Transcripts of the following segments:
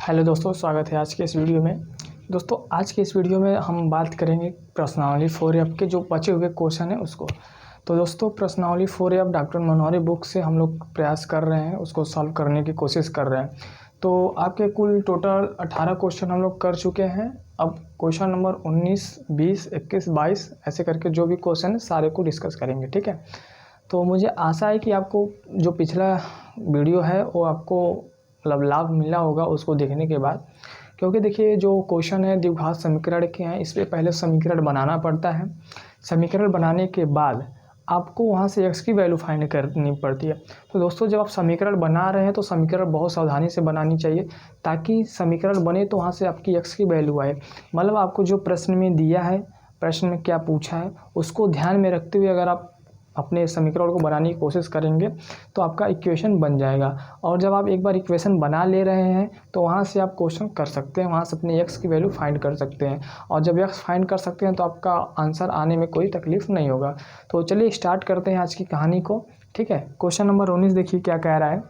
Hello दोस्तों, स्वागत है आज के इस वीडियो में। दोस्तों आज के इस वीडियो में हम बात करेंगे प्रश्नावली 4F के जो बचे हुए क्वेश्चन है उसको। तो दोस्तों प्रश्नावली 4F डॉक्टर मनोहरी बुक से हम लोग प्रयास कर रहे हैं, उसको सॉल्व करने की कोशिश कर रहे हैं। तो आपके कुल टोटल 18 क्वेश्चन हम लोग कर चुके हैं। अब क्वेश्चन नंबर 19, 20, 21, 22 ऐसे करके जो भी क्वेश्चन है सारे को डिस्कस करेंगे, ठीक है। तो मुझे आशा है कि आपको जो पिछला वीडियो है वो आपको मतलब लाभ मिला होगा उसको देखने के बाद, क्योंकि देखिए जो क्वेश्चन है द्विघात समीकरण के हैं, इस पर पहले समीकरण बनाना पड़ता है। समीकरण बनाने के बाद आपको वहाँ से x की वैल्यू फाइंड करनी पड़ती है। तो दोस्तों जब आप समीकरण बना रहे हैं तो समीकरण बहुत सावधानी से बनानी चाहिए, ताकि समीकरण बने तो वहाँ से आपकी x की वैल्यू आए। मतलब आपको जो प्रश्न में दिया है, प्रश्न में क्या पूछा है, उसको ध्यान में रखते हुए अगर आप अपने समीकरण को बनाने की कोशिश करेंगे तो आपका इक्वेशन बन जाएगा। और जब आप एक बार इक्वेशन बना ले रहे हैं तो वहाँ से आप क्वेश्चन कर सकते हैं, वहाँ से अपने x की वैल्यू फाइंड कर सकते हैं। और जब x फाइंड कर सकते हैं तो आपका आंसर आने में कोई तकलीफ नहीं होगा। तो चलिए स्टार्ट करते हैं आज की कहानी को, ठीक है। क्वेश्चन नंबर 19 देखिए क्या कह रहा है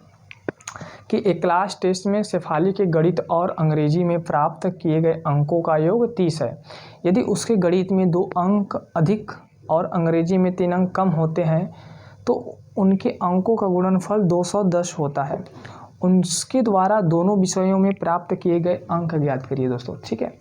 कि एक क्लास टेस्ट में शेफाली के गणित और अंग्रेजी में प्राप्त किए गए अंकों का योग 30 है। यदि उसके गणित में 2 अंक अधिक और अंग्रेजी में 3 अंक कम होते हैं तो उनके अंकों का गुणनफल 210 होता है। उसके द्वारा दोनों विषयों में प्राप्त किए गए अंक ज्ञात करिए दोस्तों, ठीक है।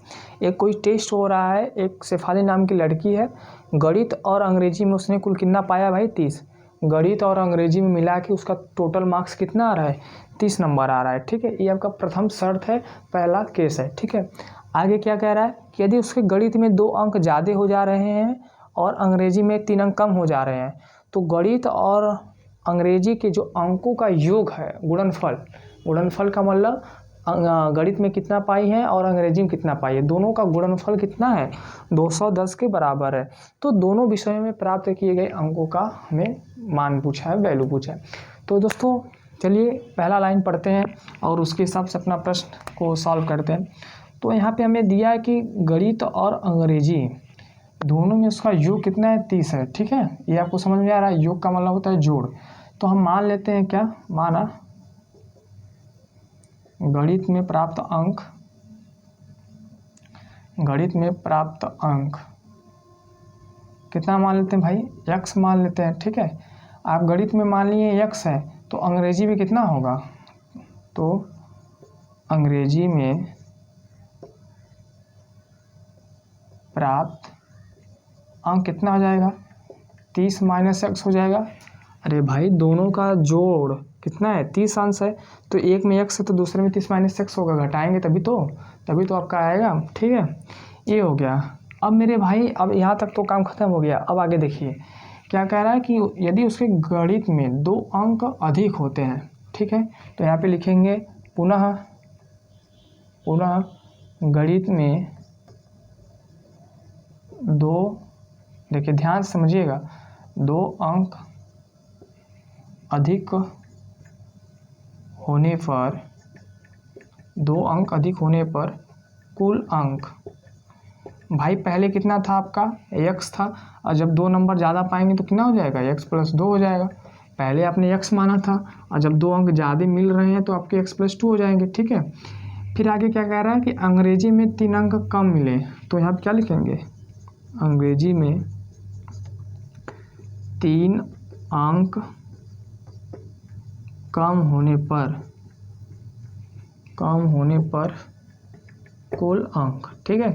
एक कोई टेस्ट हो रहा है, एक शेफाली नाम की लड़की है, गणित और अंग्रेजी में उसने कुल कितना पाया भाई 30। गणित और अंग्रेजी में मिला के उसका टोटल मार्क्स कितना आ रहा है 30 नंबर आ रहा है, ठीक है। ये आपका प्रथम शर्त है, पहला केस है, ठीक है। आगे क्या कह रहा है कि यदि उसके गणित में 2 अंक ज़्यादा हो जा रहे हैं और अंग्रेजी में 3 अंक कम हो जा रहे हैं तो गणित और अंग्रेजी के जो अंकों का योग है गुणनफल का मतलब गणित में कितना पाई है और अंग्रेजी में कितना पाई है, दोनों का गुणनफल कितना है 210 के बराबर है। तो दोनों विषयों में प्राप्त किए गए अंकों का हमें मान पूछा है, वैल्यू पूछा है। तो दोस्तों चलिए पहला लाइन पढ़ते हैं और उसके हिसाब से अपना प्रश्न को सॉल्व करते हैं। तो यहाँ पे हमें दिया है कि गणित और अंग्रेजी दोनों में उसका योग कितना है 30 है, ठीक है। ये आपको समझ में आ रहा है, योग का मतलब होता है जोड़। तो हम मान लेते हैं क्या, माना गणित में प्राप्त अंक कितना मान लेते हैं भाई, x मान लेते हैं, ठीक है। आप गणित में मान लिए x है तो अंग्रेजी में कितना होगा, तो अंग्रेजी में प्राप्त अंक कितना हो जाएगा 30 माइनस x हो जाएगा। अरे भाई दोनों का जोड़ कितना है 30 अंश है, तो एक में x है तो दूसरे में 30 माइनस x होगा, घटाएंगे तभी तो आपका आएगा, ठीक है। ये हो गया। अब मेरे भाई अब यहाँ तक तो काम खत्म हो गया। अब आगे देखिए क्या कह रहा है कि यदि उसके गणित में 2 अंक अधिक होते हैं, ठीक है। तो यहाँ पे लिखेंगे पुनः गणित में 2, देखिए ध्यान से समझिएगा, 2 अंक अधिक होने पर कुल अंक, भाई पहले कितना था आपका x था, और जब 2 नंबर ज़्यादा पाएंगे तो कितना हो जाएगा x + 2 हो जाएगा। पहले आपने x माना था और जब 2 अंक ज़्यादा मिल रहे हैं तो आपके x + 2 हो जाएंगे, ठीक है। फिर आगे क्या कह रहा है कि अंग्रेजी में 3 अंक कम मिले, तो यहाँ पर क्या लिखेंगे, अंग्रेजी में 3 अंक कम होने पर कुल अंक, ठीक है।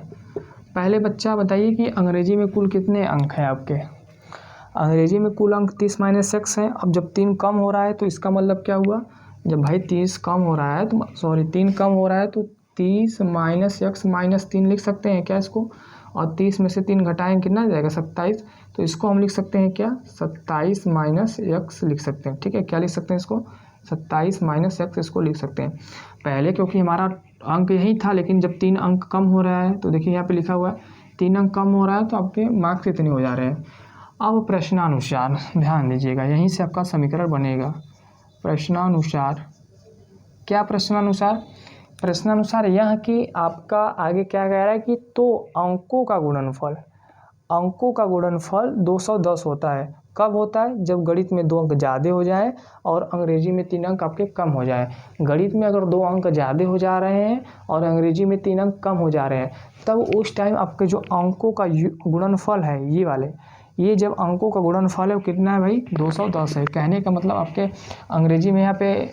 पहले बच्चा बताइए कि अंग्रेजी में कुल कितने अंक हैं आपके। अंग्रेजी में कुल अंक 30 माइनस x है। अब जब 3 कम हो रहा है तो इसका मतलब क्या हुआ, जब भाई 3 कम हो रहा है तो 3 कम हो रहा है तो 30 माइनस x माइनस 3 लिख सकते हैं क्या इसको, और 30 में से 3 घटाएंगे कितना जाएगा 27। तो इसको हम लिख सकते हैं क्या 27 माइनस x लिख सकते हैं, ठीक है। क्या लिख सकते हैं इसको 27 माइनस x इसको लिख सकते हैं। पहले क्योंकि हमारा अंक यही था, लेकिन जब 3 अंक कम हो रहा है तो देखिए यहाँ पे लिखा हुआ है 3 अंक कम हो रहा है तो आपके मार्क्स इतने हो जा रहे हैं। अब प्रश्नानुसार ध्यान दीजिएगा, यहीं से आपका समीकरण बनेगा। प्रश्नानुसार क्या, प्रश्नानुसार यह कि आपका आगे क्या कह रहा है कि तो अंकों का गुणनफल 210 होता है। कब होता है? जब गणित में 2 अंक ज़्यादा हो जाए और अंग्रेजी में 3 अंक आपके कम हो जाए। गणित में अगर 2 अंक ज़्यादा हो जा रहे हैं और अंग्रेजी में 3 अंक कम हो जा रहे हैं, तब उस टाइम आपके जो अंकों का गुणनफल है, ये वाले, ये जब अंकों का गुणनफल है वो कितना है भाई? 210 है। कहने का मतलब आपके अंग्रेजी में यहाँ पे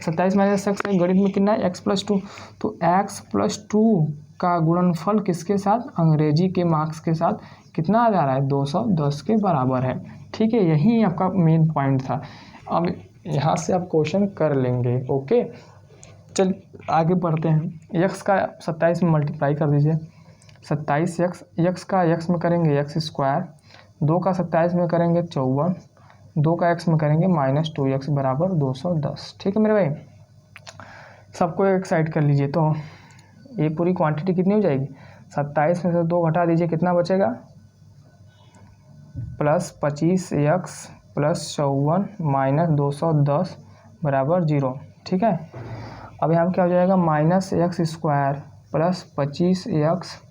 27 माइनस एक्स है, गणित में कितना है? x+2। तो x+2 का गुणनफल किसके साथ? अंग्रेजी के मार्क्स के साथ कितना आ जा रहा है? 210 के बराबर है। ठीक है, यही आपका मेन पॉइंट था। अब यहाँ से आप क्वेश्चन कर लेंगे। ओके, चल आगे बढ़ते हैं। x का 27 में मल्टीप्लाई कर दीजिए। 27x, x का x में करेंगे x², 2 का 27 में करेंगे 54, 2 का x में करेंगे -2x बराबर 210। ठीक है मेरे भाई, सबको एक साइड कर लीजिए। तो ये पूरी क्वांटिटी कितनी हो जाएगी? 27 में से 2 घटा दीजिए, कितना बचेगा? +25x + 54 - 210 बराबर 0। ठीक है, अब यहाँ क्या हो जाएगा? -x² + 25x।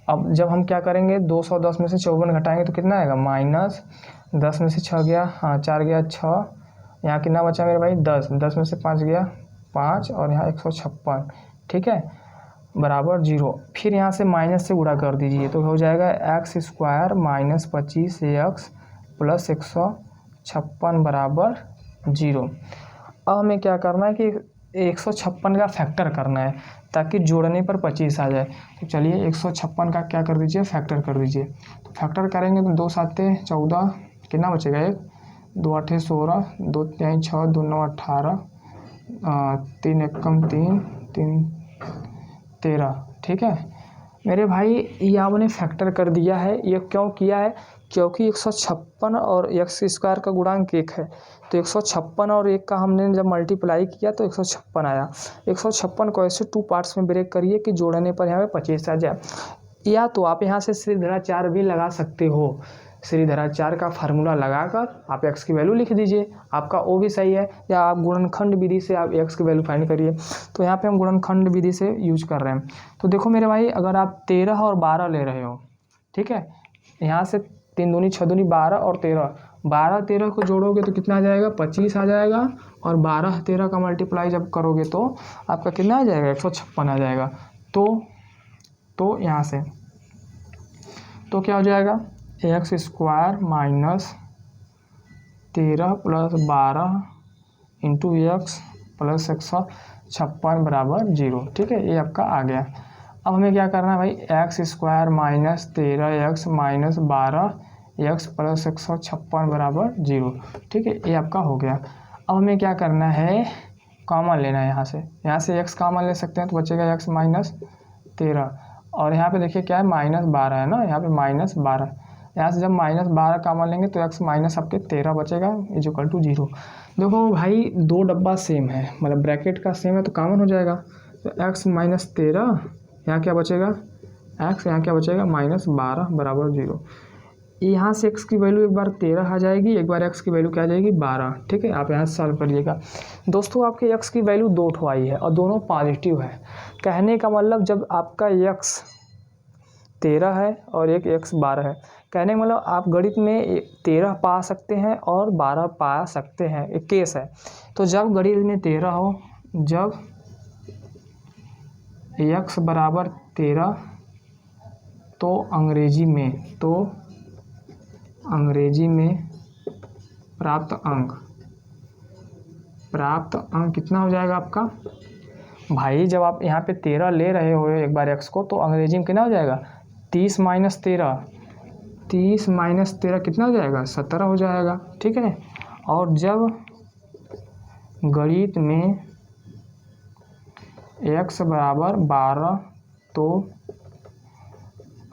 अब जब हम क्या करेंगे, 210 में से 54 घटाएंगे तो कितना आएगा? -10 में से 6 गया, हाँ 4 गया 6, यहाँ कितना बचा मेरे भाई? 10, 10 में से 5 गया 5, और यहाँ 156। ठीक है, बराबर 0। फिर यहाँ से माइनस से गुणा कर दीजिए तो हो जाएगा x² - 25x + 156 बराबर 0। अब हमें क्या करना है कि 156 का फैक्टर करना है ताकि जोड़ने पर 25 आ जाए। तो चलिए 156 का क्या कर दीजिए? फैक्टर कर दीजिए। तो फैक्टर करेंगे तो 2 7 14, कितना बचेगा? 1, 2 8 16, 2 3 6, 2 9 18, 3 1 3, 3 13। ठीक है मेरे भाई, ये आपने फैक्टर कर दिया है। ये क्यों किया है? क्योंकि 156 और x² का गुणांक 1 है, तो 156 और 1 का हमने जब मल्टीप्लाई किया तो 156 आया। 156 को ऐसे 2 पार्ट्स में ब्रेक करिए कि जोड़ने पर यहाँ पे 25 आ जाए। या तो आप यहाँ से श्रीधराचार्य भी लगा सकते हो। श्रीधराचार्य का फार्मूला लगाकर आप x की वैल्यू लिख दीजिए, आपका वो भी सही है। या आप गुणनखंड विधि से आप x की वैल्यू फाइंड करिए। तो यहाँ पे हम गुणनखंड विधि से यूज कर रहे हैं। तो देखो मेरे भाई, अगर आप 13 और 12 ले रहे हो, ठीक है, यहाँ से 3 दूनी 6 दूनी 12 और 13, 12 13 को जोड़ोगे तो कितना आ जाएगा? 25 आ जाएगा। और 12 13 का मल्टीप्लाई जब करोगे तो आपका कितना आ जाएगा? 156 आ जाएगा। तो यहाँ से तो क्या हो जाएगा? x² - 13 + 12 × x + 156 बराबर 0। ठीक है, ये आपका आ गया। अब हमें क्या करना है भाई? x² - 13x - 12x + 156 बराबर 0। ठीक है, ये आपका हो गया। अब हमें क्या करना है? कॉमन लेना है। यहाँ से x कॉमन ले सकते हैं तो बचेगा x - 13, और यहाँ पे देखिए क्या है? -12 है ना, यहाँ पे -12। यहाँ से जब -12 कॉमन लेंगे तो x माइनस आपके 13 बचेगा = 0। देखो भाई, 2 डब्बा सेम है, मतलब ब्रैकेट का सेम है तो कॉमन हो जाएगा। तो x - 13, यहाँ क्या बचेगा? x, यहाँ क्या बचेगा? -12 बराबर 0। यहाँ से x की वैल्यू एक बार 13 आ जाएगी, एक बार x की वैल्यू क्या आ जाएगी? 12। ठीक है, आप यहाँ से सॉल्व करिएगा। दोस्तों, आपके x की वैल्यू 2 ठो आई है और दोनों पॉजिटिव है। कहने का मतलब जब आपका x 13 है और एक x 12 है, कहने का मतलब आप गणित में 13 पा सकते हैं और 12 पा सकते हैं, एक केस है। तो जब गणित में 13 हो, जब x बराबर 13, तो अंग्रेजी में प्राप्त अंक कितना हो जाएगा आपका? भाई जब आप यहाँ पे 13 ले रहे हो एक बार x को, तो अंग्रेजी में कितना हो जाएगा? 30 - 13, 30 - 13 कितना हो जाएगा? 17 हो जाएगा। ठीक है, और जब गणित में x बराबर 12, तो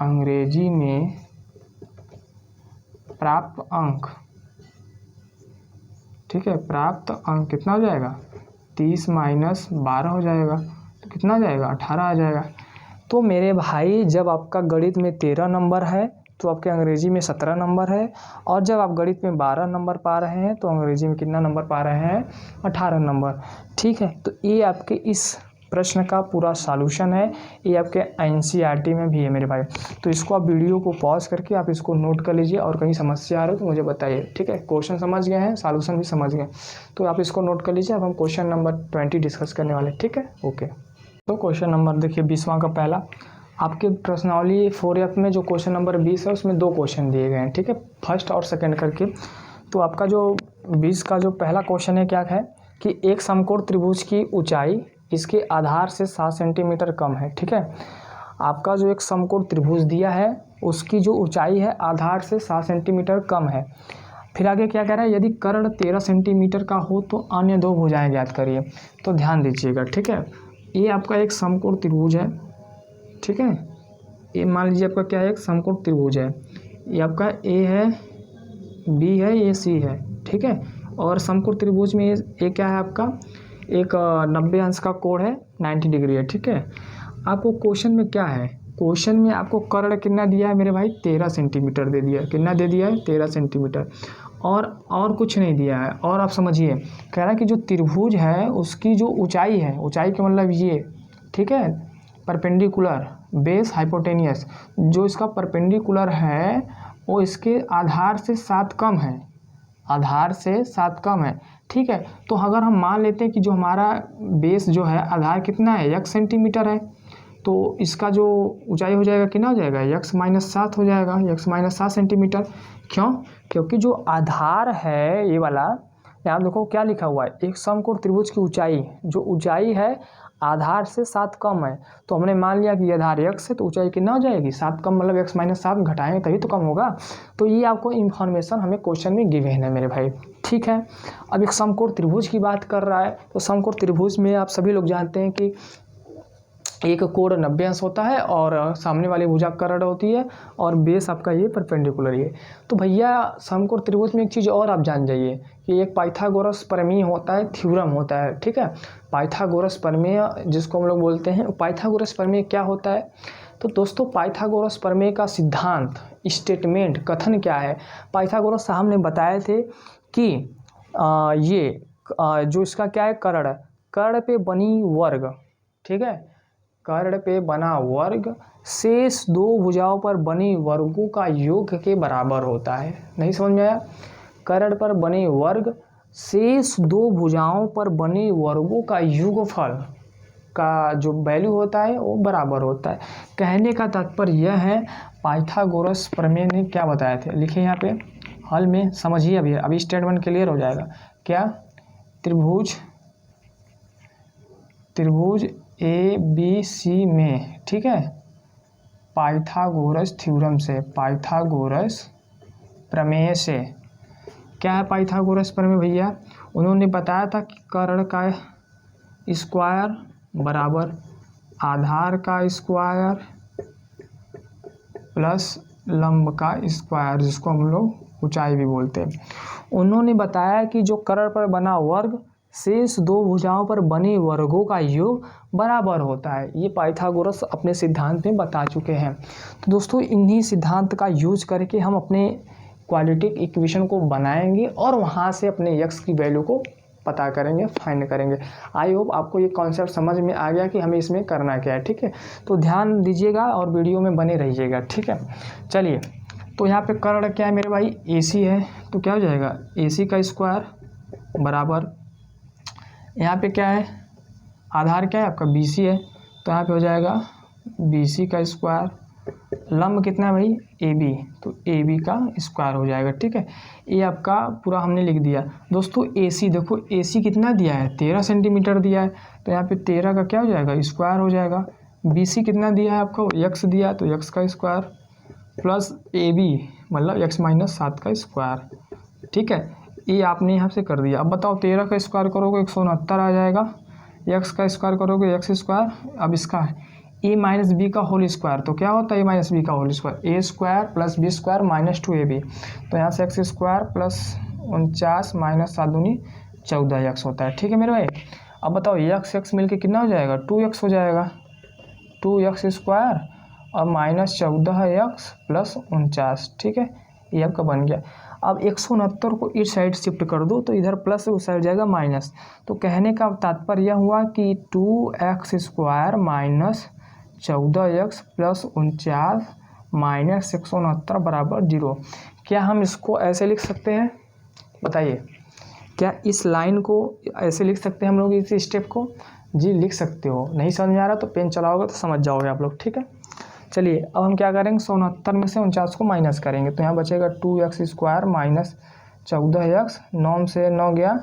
अंग्रेजी में प्राप्त अंक, ठीक है, प्राप्त अंक कितना हो जाएगा? 30 - 12 हो जाएगा, तो कितना आ जाएगा? 18 आ जाएगा। तो मेरे भाई, जब आपका गणित में 13 नंबर है तो आपके अंग्रेजी में 17 नंबर है, और जब आप गणित में 12 नंबर पा रहे हैं तो अंग्रेजी में कितना नंबर पा रहे हैं? 18 नंबर। ठीक है, तो ये आपके इस प्रश्न का पूरा सॉल्यूशन है, ये आपके एनसीईआरटी में भी है मेरे भाई। तो इसको आप वीडियो को पॉज करके आप इसको नोट कर लीजिए, और कहीं समस्या आ रही हो तो मुझे बताइए, ठीक है। क्वेश्चन समझ गए हैं, सॉल्यूशन भी समझ गए, तो आप इसको नोट कर लीजिए। अब हम क्वेश्चन नंबर 20 डिस्कस करने वाले, ठीक है, ओके। तो क्वेश्चन नंबर देखिए 20वां का पहला, आपके प्रश्नावली 4F में जो क्वेश्चन नंबर 20 है उसमें 2 क्वेश्चन दिए गए हैं, ठीक है, फर्स्ट और सेकंड करके। तो आपका जो 20 का जो पहला क्वेश्चन है क्या है कि एक समकोण त्रिभुज की ऊंचाई इसके आधार से 7 सेंटीमीटर कम है, ठीक है। आपका जो एक समकोण त्रिभुज दिया है उसकी जो ऊंचाई है आधार से 7 सेंटीमीटर कम है। फिर आगे क्या कह रहा है, यदि कर्ण 13 सेंटीमीटर का हो तो अन्य 2 भुजाएं ज्ञात करिए। तो ध्यान दीजिएगा, ठीक है, ये आपका एक समकोण त्रिभुज है, ठीक है। ये मान लीजिए आपका क्या है, एक समकोण त्रिभुज है, ये आपका ए है, बी है, ये सी है, ठीक है। और समकोण त्रिभुज में ये क्या है आपका, एक 90 अंश का कोण है, 90 डिग्री है, ठीक है। आपको क्वेश्चन में क्या है, क्वेश्चन में आपको कर्ण कितना दिया है मेरे भाई, 13 सेंटीमीटर दे दिया है। कितना दे दिया है, 13 सेंटीमीटर, और कुछ नहीं दिया है। और आप समझिए, कह रहा है कि जो त्रिभुज है उसकी जो ऊंचाई है, ऊंचाई का मतलब ये, ठीक है, परपेंडिकुलर बेस हाइपोटेनियस, जो इसका परपेंडिकुलर है वो इसके आधार से 7 कम है, आधार से 7 कम है, ठीक है। तो अगर हम मान लेते हैं कि जो हमारा बेस जो है आधार कितना है, x सेंटीमीटर है, तो इसका जो ऊंचाई हो जाएगा कितना हो जाएगा, x-7 हो जाएगा, x-7 सेंटीमीटर। क्यों, क्योंकि जो आधार है ये वाला, यहाँ देखो क्या लिखा हुआ है, एक समकोण त्रिभुज की ऊंचाई, जो ऊंचाई है आधार से 7 कम है। तो हमने मान लिया कि ये आधार x है तो ऊंचाई कितना हो जाएगी, 7 कम, मतलब x-7 घटाएंगे तभी तो कम होगा। तो ये आपको इन्फॉर्मेशन हमें क्वेश्चन में गिवन है मेरे भाई, ठीक है। अब एक समकोण त्रिभुज की बात कर रहा है, तो समकोण त्रिभुज में आप सभी लोग जानते हैं कि एक कोण 90 अंश होता है और सामने वाली भुजा कर्ण होती है, और बेस आपका ये परपेंडिकुलर है। तो भैया समकोण त्रिभुज में एक चीज़ और आप जान जाइए कि एक पाइथागोरस प्रमेय होता है, थ्योरम होता है, ठीक है। पाइथागोरस प्रमेय जिसको हम लोग बोलते हैं, पाइथागोरस प्रमेय क्या होता है, तो दोस्तों पाइथागोरस प्रमेय का सिद्धांत, स्टेटमेंट, कथन क्या है। पाइथागोरस साहब ने बताए थे कि जो इसका क्या है, कर्ण पे बनी वर्ग, ठीक है, कर्ण पे बना वर्ग शेष 2 भुजाओं पर बनी वर्गों का योग के बराबर होता है। नहीं समझ में आया, कर्ण पर बने वर्ग शेष 2 भुजाओं पर बने वर्गों का योगफल का जो वैल्यू होता है वो बराबर होता है। कहने का तात्पर्य यह है, पाइथागोरस प्रमेय ने क्या बताए थे, लिखिए यहाँ पे हल में, समझिए अभी स्टेटमेंट क्लियर हो जाएगा। क्या, त्रिभुज ए बी सी में, ठीक है, पाइथागोरस थ्योरम से, पाइथागोरस प्रमेय से, क्या है पाइथागोरस प्रमेय भैया, उन्होंने बताया था कि कर्ण का स्क्वायर बराबर आधार का स्क्वायर प्लस लंब का स्क्वायर, जिसको हम लोग ऊंचाई भी बोलते हैं। उन्होंने बताया कि जो कर्ण पर बना वर्ग शेष 2 भुजाओं पर बने वर्गों का योग बराबर होता है। ये पाइथागोरस अपने सिद्धांत में बता चुके हैं। तो दोस्तों इन्हीं सिद्धांत का यूज करके हम अपने क्वाड्रेटिक इक्वेशन को बनाएंगे और वहाँ से अपने x की वैल्यू को पता करेंगे, फाइंड करेंगे। आई होप आपको ये कॉन्सेप्ट समझ में आ गया कि हमें इसमें करना क्या है, ठीक है। तो ध्यान दीजिएगा और वीडियो में बने रहिएगा, ठीक है। चलिए, तो यहाँ पे कर्ण क्या है मेरे भाई, AC है, तो क्या हो जाएगा, AC का स्क्वायर बराबर, यहाँ पे क्या है, आधार क्या है आपका BC है, तो यहाँ पे हो जाएगा BC का स्क्वायर, लंब कितना है भाई AB, तो AB का स्क्वायर हो जाएगा, ठीक है। ये आपका पूरा हमने लिख दिया। दोस्तों AC देखो, AC कितना दिया है, 13 सेंटीमीटर दिया है, तो यहाँ पे 13 का क्या हो जाएगा, स्क्वायर हो जाएगा। BC कितना दिया है आपको, x दिया है, तो x का स्क्वायर प्लस AB मतलब x-7 का स्क्वायर, ठीक है। ये आपने यहाँ से कर दिया। अब बताओ 13 का स्क्वायर करोगे 169 आ जाएगा, x का स्क्वायर करोगे x स्क्वायर, अब इसका a माइनस बी का होल स्क्वायर, तो क्या होता है a माइनस बी का whole square, a square plus b square minus 2ab, तो यहाँ से x स्क्वायर प्लस 49 माइनस 7 दूनी 14x होता है, ठीक है मेरे भाई। अब बताओ x मिलके कितना हो जाएगा, 2x हो जाएगा, 2x स्क्वायर और माइनस 14x प्लस 49, ठीक है, ये आपका बन गया। अब 169 को इस साइड शिफ्ट कर दो तो इधर प्लस उस साइड जाएगा माइनस। तो कहने का तात्पर्य यह हुआ कि 2x² minus 14x plus 49 minus 169 बराबर 0। क्या हम इसको ऐसे लिख सकते हैं? बताइए, क्या इस लाइन को ऐसे लिख सकते हैं हम लोग इस स्टेप को? जी लिख सकते हो। नहीं समझ में आ रहा तो पेन चलाओगे तो समझ जाओगे आप लोग, ठीक है। चलिए अब हम क्या करेंगे, 169 में से 49 को माइनस करेंगे तो यहाँ बचेगा 2x² माइनस 14x, 9 से 9 गया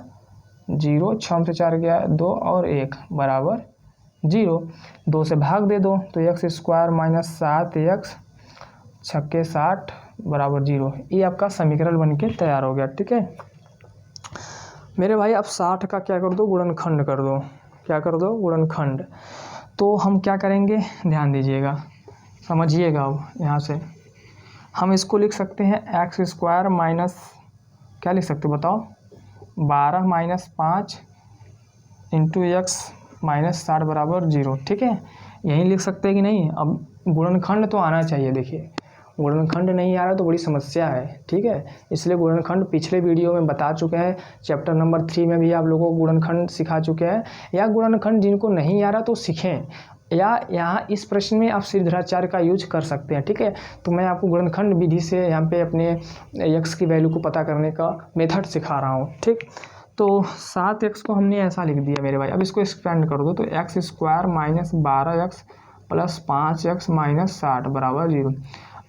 0, 6 से 4 गया 2 और 1 बराबर 0। 2 से भाग दे दो तो x² माइनस 7x 6 60 बराबर 0। ये आपका समीकरण बन के तैयार हो गया, ठीक है मेरे भाई। अब 60 का क्या कर दो, गुणनखंड कर दो। क्या कर दो, गुणनखंड। तो हम क्या करेंगे, ध्यान दीजिएगा, समझिएगा। अब यहाँ से हम इसको लिख सकते हैं x² माइनस, क्या लिख सकते हो बताओ, 12 माइनस 5 इंटू x माइनस 60 बराबर 0, ठीक है। यहीं लिख सकते हैं कि नहीं? अब गुणनखंड तो आना चाहिए। देखिए गुणनखंड नहीं आ रहा तो बड़ी समस्या है, ठीक है। इसलिए गुणनखंड पिछले वीडियो में बता चुके हैं, चैप्टर नंबर 3 में भी आप लोगों को गुणनखंड सिखा चुके हैं। या गुणनखंड जिनको नहीं आ रहा तो सीखें, या यहाँ इस प्रश्न में आप सिद्धाचार्य का यूज कर सकते हैं, ठीक है। तो मैं आपको गुणनखंड विधि से यहाँ पे अपने x की वैल्यू को पता करने का मेथड सिखा रहा हूँ, ठीक। तो 7x को हमने ऐसा लिख दिया मेरे भाई। अब इसको एक्सपेंड कर दो तो x² minus 12x plus 5x minus 60 बराबर 0।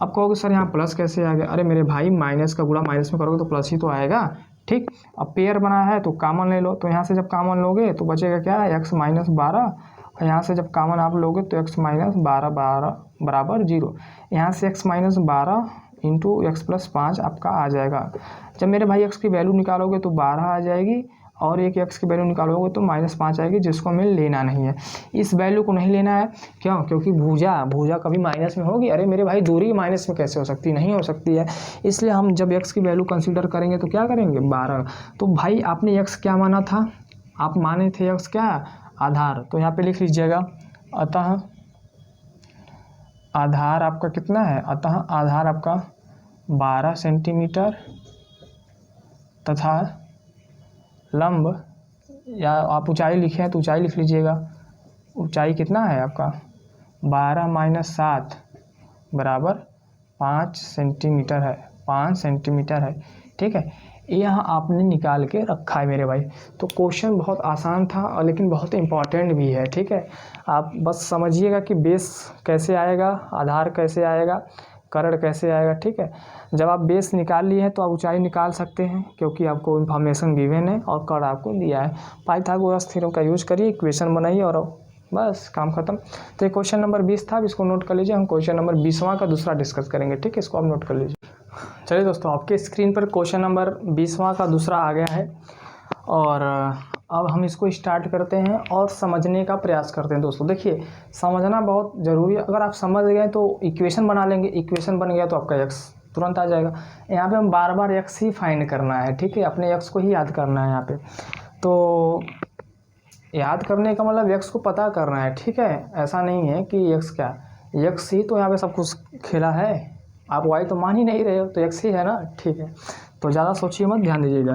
अब कहोगे सर यहाँ प्लस कैसे आ गया? अरे मेरे भाई माइनस का गुणा माइनस में करोगे तो प्लस ही तो आएगा, ठीक। अब पेयर बना है तो कॉमन ले लो। तो यहाँ से जब कॉमन लोगे तो बचेगा क्या, x माइनस 12, और यहाँ से जब कॉमन आप लोगे तो x माइनस 12 बराबर 0। यहाँ से x minus 12 into x plus 5 आपका आ जाएगा। जब मेरे भाई x की वैल्यू निकालोगे तो 12 आ जाएगी, और एक x की वैल्यू निकालोगे तो माइनस 5 आएगी, जिसको हमें लेना नहीं है। इस वैल्यू को नहीं लेना है, क्यों? क्योंकि भुजा कभी माइनस में होगी। अरे मेरे भाई दूरी माइनस में कैसे हो सकती है? नहीं हो सकती है। इसलिए हम जब x की वैल्यू कंसीडर करेंगे तो क्या करेंगे, 12। तो भाई आपने x क्या माना था? आप माने थे x क्या, आधार। तो यहाँ पे लिख लीजिएगा, अतः आधार आपका कितना है, अतः आधार आपका 12 सेंटीमीटर तथा लंब, या आप ऊंचाई लिखे हैं तो ऊंचाई लिख लीजिएगा। ऊंचाई कितना है आपका, 12 माइनस 7 बराबर 5 सेंटीमीटर है, 5 सेंटीमीटर है, ठीक है। यहाँ आपने निकाल के रखा है मेरे भाई। तो क्वेश्चन बहुत आसान था और लेकिन बहुत इम्पॉर्टेंट भी है, ठीक है। आप बस समझिएगा कि बेस कैसे आएगा, आधार कैसे आएगा, कर्ण कैसे आएगा, ठीक है। जब आप बेस निकाल लिए हैं तो आप ऊंचाई निकाल सकते हैं, क्योंकि आपको इन्फॉर्मेशन गिवन है और कर्ण आपको दिया है। पाइथागोरस थ्योरम का यूज करिए, इक्वेशन बनाइए और बस काम खत्म। तो ये क्वेश्चन नंबर 20 था, अब इसको नोट कर लीजिए। हम क्वेश्चन नंबर 20वां का दूसरा डिस्कस करेंगे, ठीक है। इसको आप नोट कर लीजिए। चलिए दोस्तों, आपके स्क्रीन पर क्वेश्चन नंबर 20वां का दूसरा आ गया है, और अब हम इसको स्टार्ट करते हैं और समझने का प्रयास करते हैं। दोस्तों देखिए, समझना बहुत ज़रूरी है। अगर आप समझ गए तो इक्वेशन बना लेंगे, इक्वेशन बन गया तो आपका x तुरंत आ जाएगा। यहाँ पे हम बार बार x ही फाइंड करना है, ठीक है। अपने x को ही याद करना है यहाँ पे। तो याद करने का मतलब x को पता करना है, ठीक है। ऐसा नहीं है कि x क्या, x ही तो यहाँ पे सब कुछ खेला है। आप y तो मान ही नहीं रहे हो, तो x ही है ना, ठीक है। तो ज़्यादा सोचिए मत, ध्यान दीजिएगा।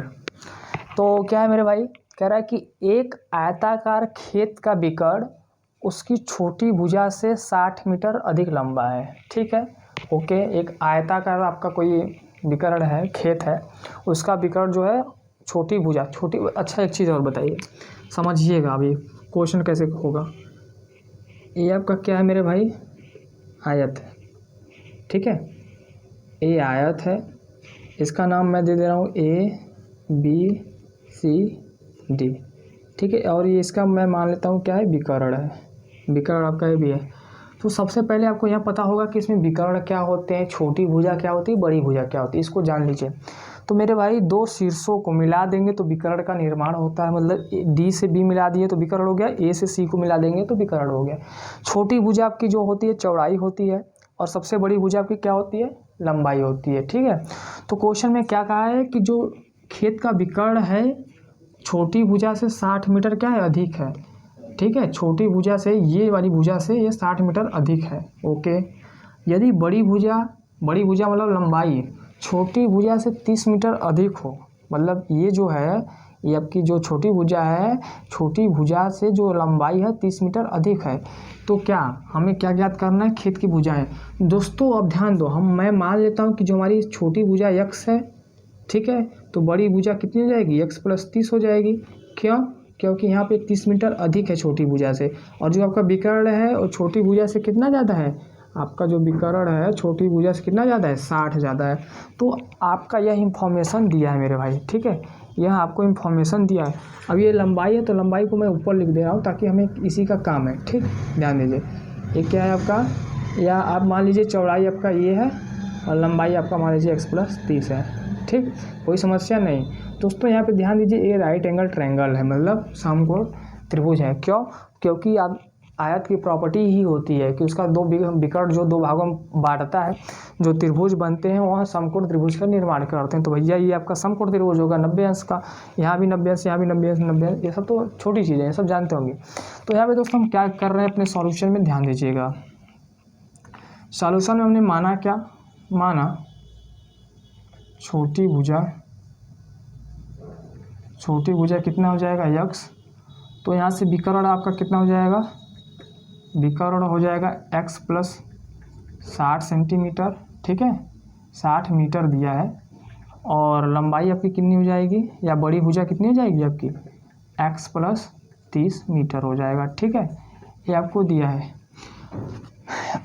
तो क्या है मेरे भाई, कह रहा है कि एक आयताकार खेत का विकर्ण उसकी छोटी भुजा से 60 मीटर अधिक लंबा है, ठीक है। ओके, एक आयताकार आपका कोई विकर्ण है, खेत है, उसका विकर्ण जो है छोटी भुजा, छोटी। अच्छा एक चीज़ और बताइए, समझिएगा अभी क्वेश्चन कैसे होगा। ये आपका क्या है मेरे भाई, आयत है, ठीक है। ये आयत है, इसका नाम मैं दे दे रहा हूँ ABCD, ठीक है। और ये इसका मैं मान लेता हूँ क्या है, विकर्ण है। विकर्ण आपका ये भी है। तो सबसे पहले आपको यह पता होगा कि इसमें विकर्ण क्या होते हैं, छोटी भुजा क्या होती है, बड़ी भुजा क्या होती है, इसको जान लीजिए। तो मेरे भाई दो शीर्षों को मिला देंगे तो विकर्ण का निर्माण होता है। मतलब D से B मिला दिए तो विकर्ण हो गया, A से C को मिला देंगे तो विकर्ण हो गया। छोटी भुजा आपकी जो होती है चौड़ाई होती है, और सबसे बड़ी भुजा आपकी क्या होती है, लंबाई होती है, ठीक है। तो क्वेश्चन में क्या कहा है कि जो खेत का विकर्ण है छोटी भुजा से 60 मीटर क्या है, अधिक है, ठीक है। छोटी भुजा से, ये वाली भुजा से ये 60 मीटर अधिक है, ओके। यदि बड़ी भुजा मतलब लंबाई छोटी भुजा से 30 मीटर अधिक हो, मतलब ये जो है, ये आपकी जो छोटी भुजा है, छोटी भुजा से जो लंबाई है 30 मीटर अधिक है, तो क्या हमें क्या ज्ञात करना है? खेत की भुजाएं। दोस्तों अब ध्यान दो, मैं मान लेता हूँ कि जो हमारी छोटी भुजा x है, ठीक है, तो बड़ी भुजा कितनी हो जाएगी? x + 30 हो जाएगी। क्यों? क्योंकि यहाँ पे 30 मीटर अधिक है छोटी भुजा से, और जो आपका विकर्ण है वो छोटी भुजा से कितना ज़्यादा है? आपका जो विकर्ण है छोटी भुजा से कितना ज़्यादा है? 60 ज़्यादा है। तो आपका यह इंफॉर्मेशन दिया है मेरे भाई, ठीक है, यह आपको इंफॉर्मेशन दिया है। अब ये लंबाई है तो लंबाई को मैं ऊपर लिख दे रहा हूँ ताकि हमें इसी का काम है, ठीक, ध्यान दीजिए। ये क्या है आपका, या आप मान लीजिए चौड़ाई आपका ये है और लंबाई आपका मान लीजिए x + 30 है, ठीक, कोई समस्या नहीं। दोस्तों यहाँ पे ध्यान दीजिए, ये राइट एंगल ट्रायंगल है, मतलब समकोण त्रिभुज है। क्यों? क्योंकि आप आयत की प्रॉपर्टी ही होती है कि उसका दो विकर्ण जो दो भागों में बांटता है, जो त्रिभुज बनते हैं वहाँ समकोण त्रिभुज का निर्माण करते हैं। तो भैया ये आपका समकोण त्रिभुज होगा 90 अंश का, यहाँ भी 90 अंश, यहाँ भी 90 अंश, 90 अंश, ये सब तो छोटी चीज़ें हैं, सब जानते होंगे। तो यहाँ पे दोस्तों हम क्या कर रहे हैं अपने सॉल्यूशन में, ध्यान दीजिएगा। सॉल्यूशन में हमने माना क्या? माना छोटी भुजा कितना हो जाएगा? x। तो यहाँ से विकर्ण आपका कितना हो जाएगा? विकर्ण हो जाएगा x + 60 सेंटीमीटर, ठीक है, 60 मीटर दिया है। और लंबाई आपकी कितनी हो जाएगी, या बड़ी भुजा कितनी हो जाएगी आपकी? x + 30 मीटर हो जाएगा, ठीक है, ये आपको दिया है।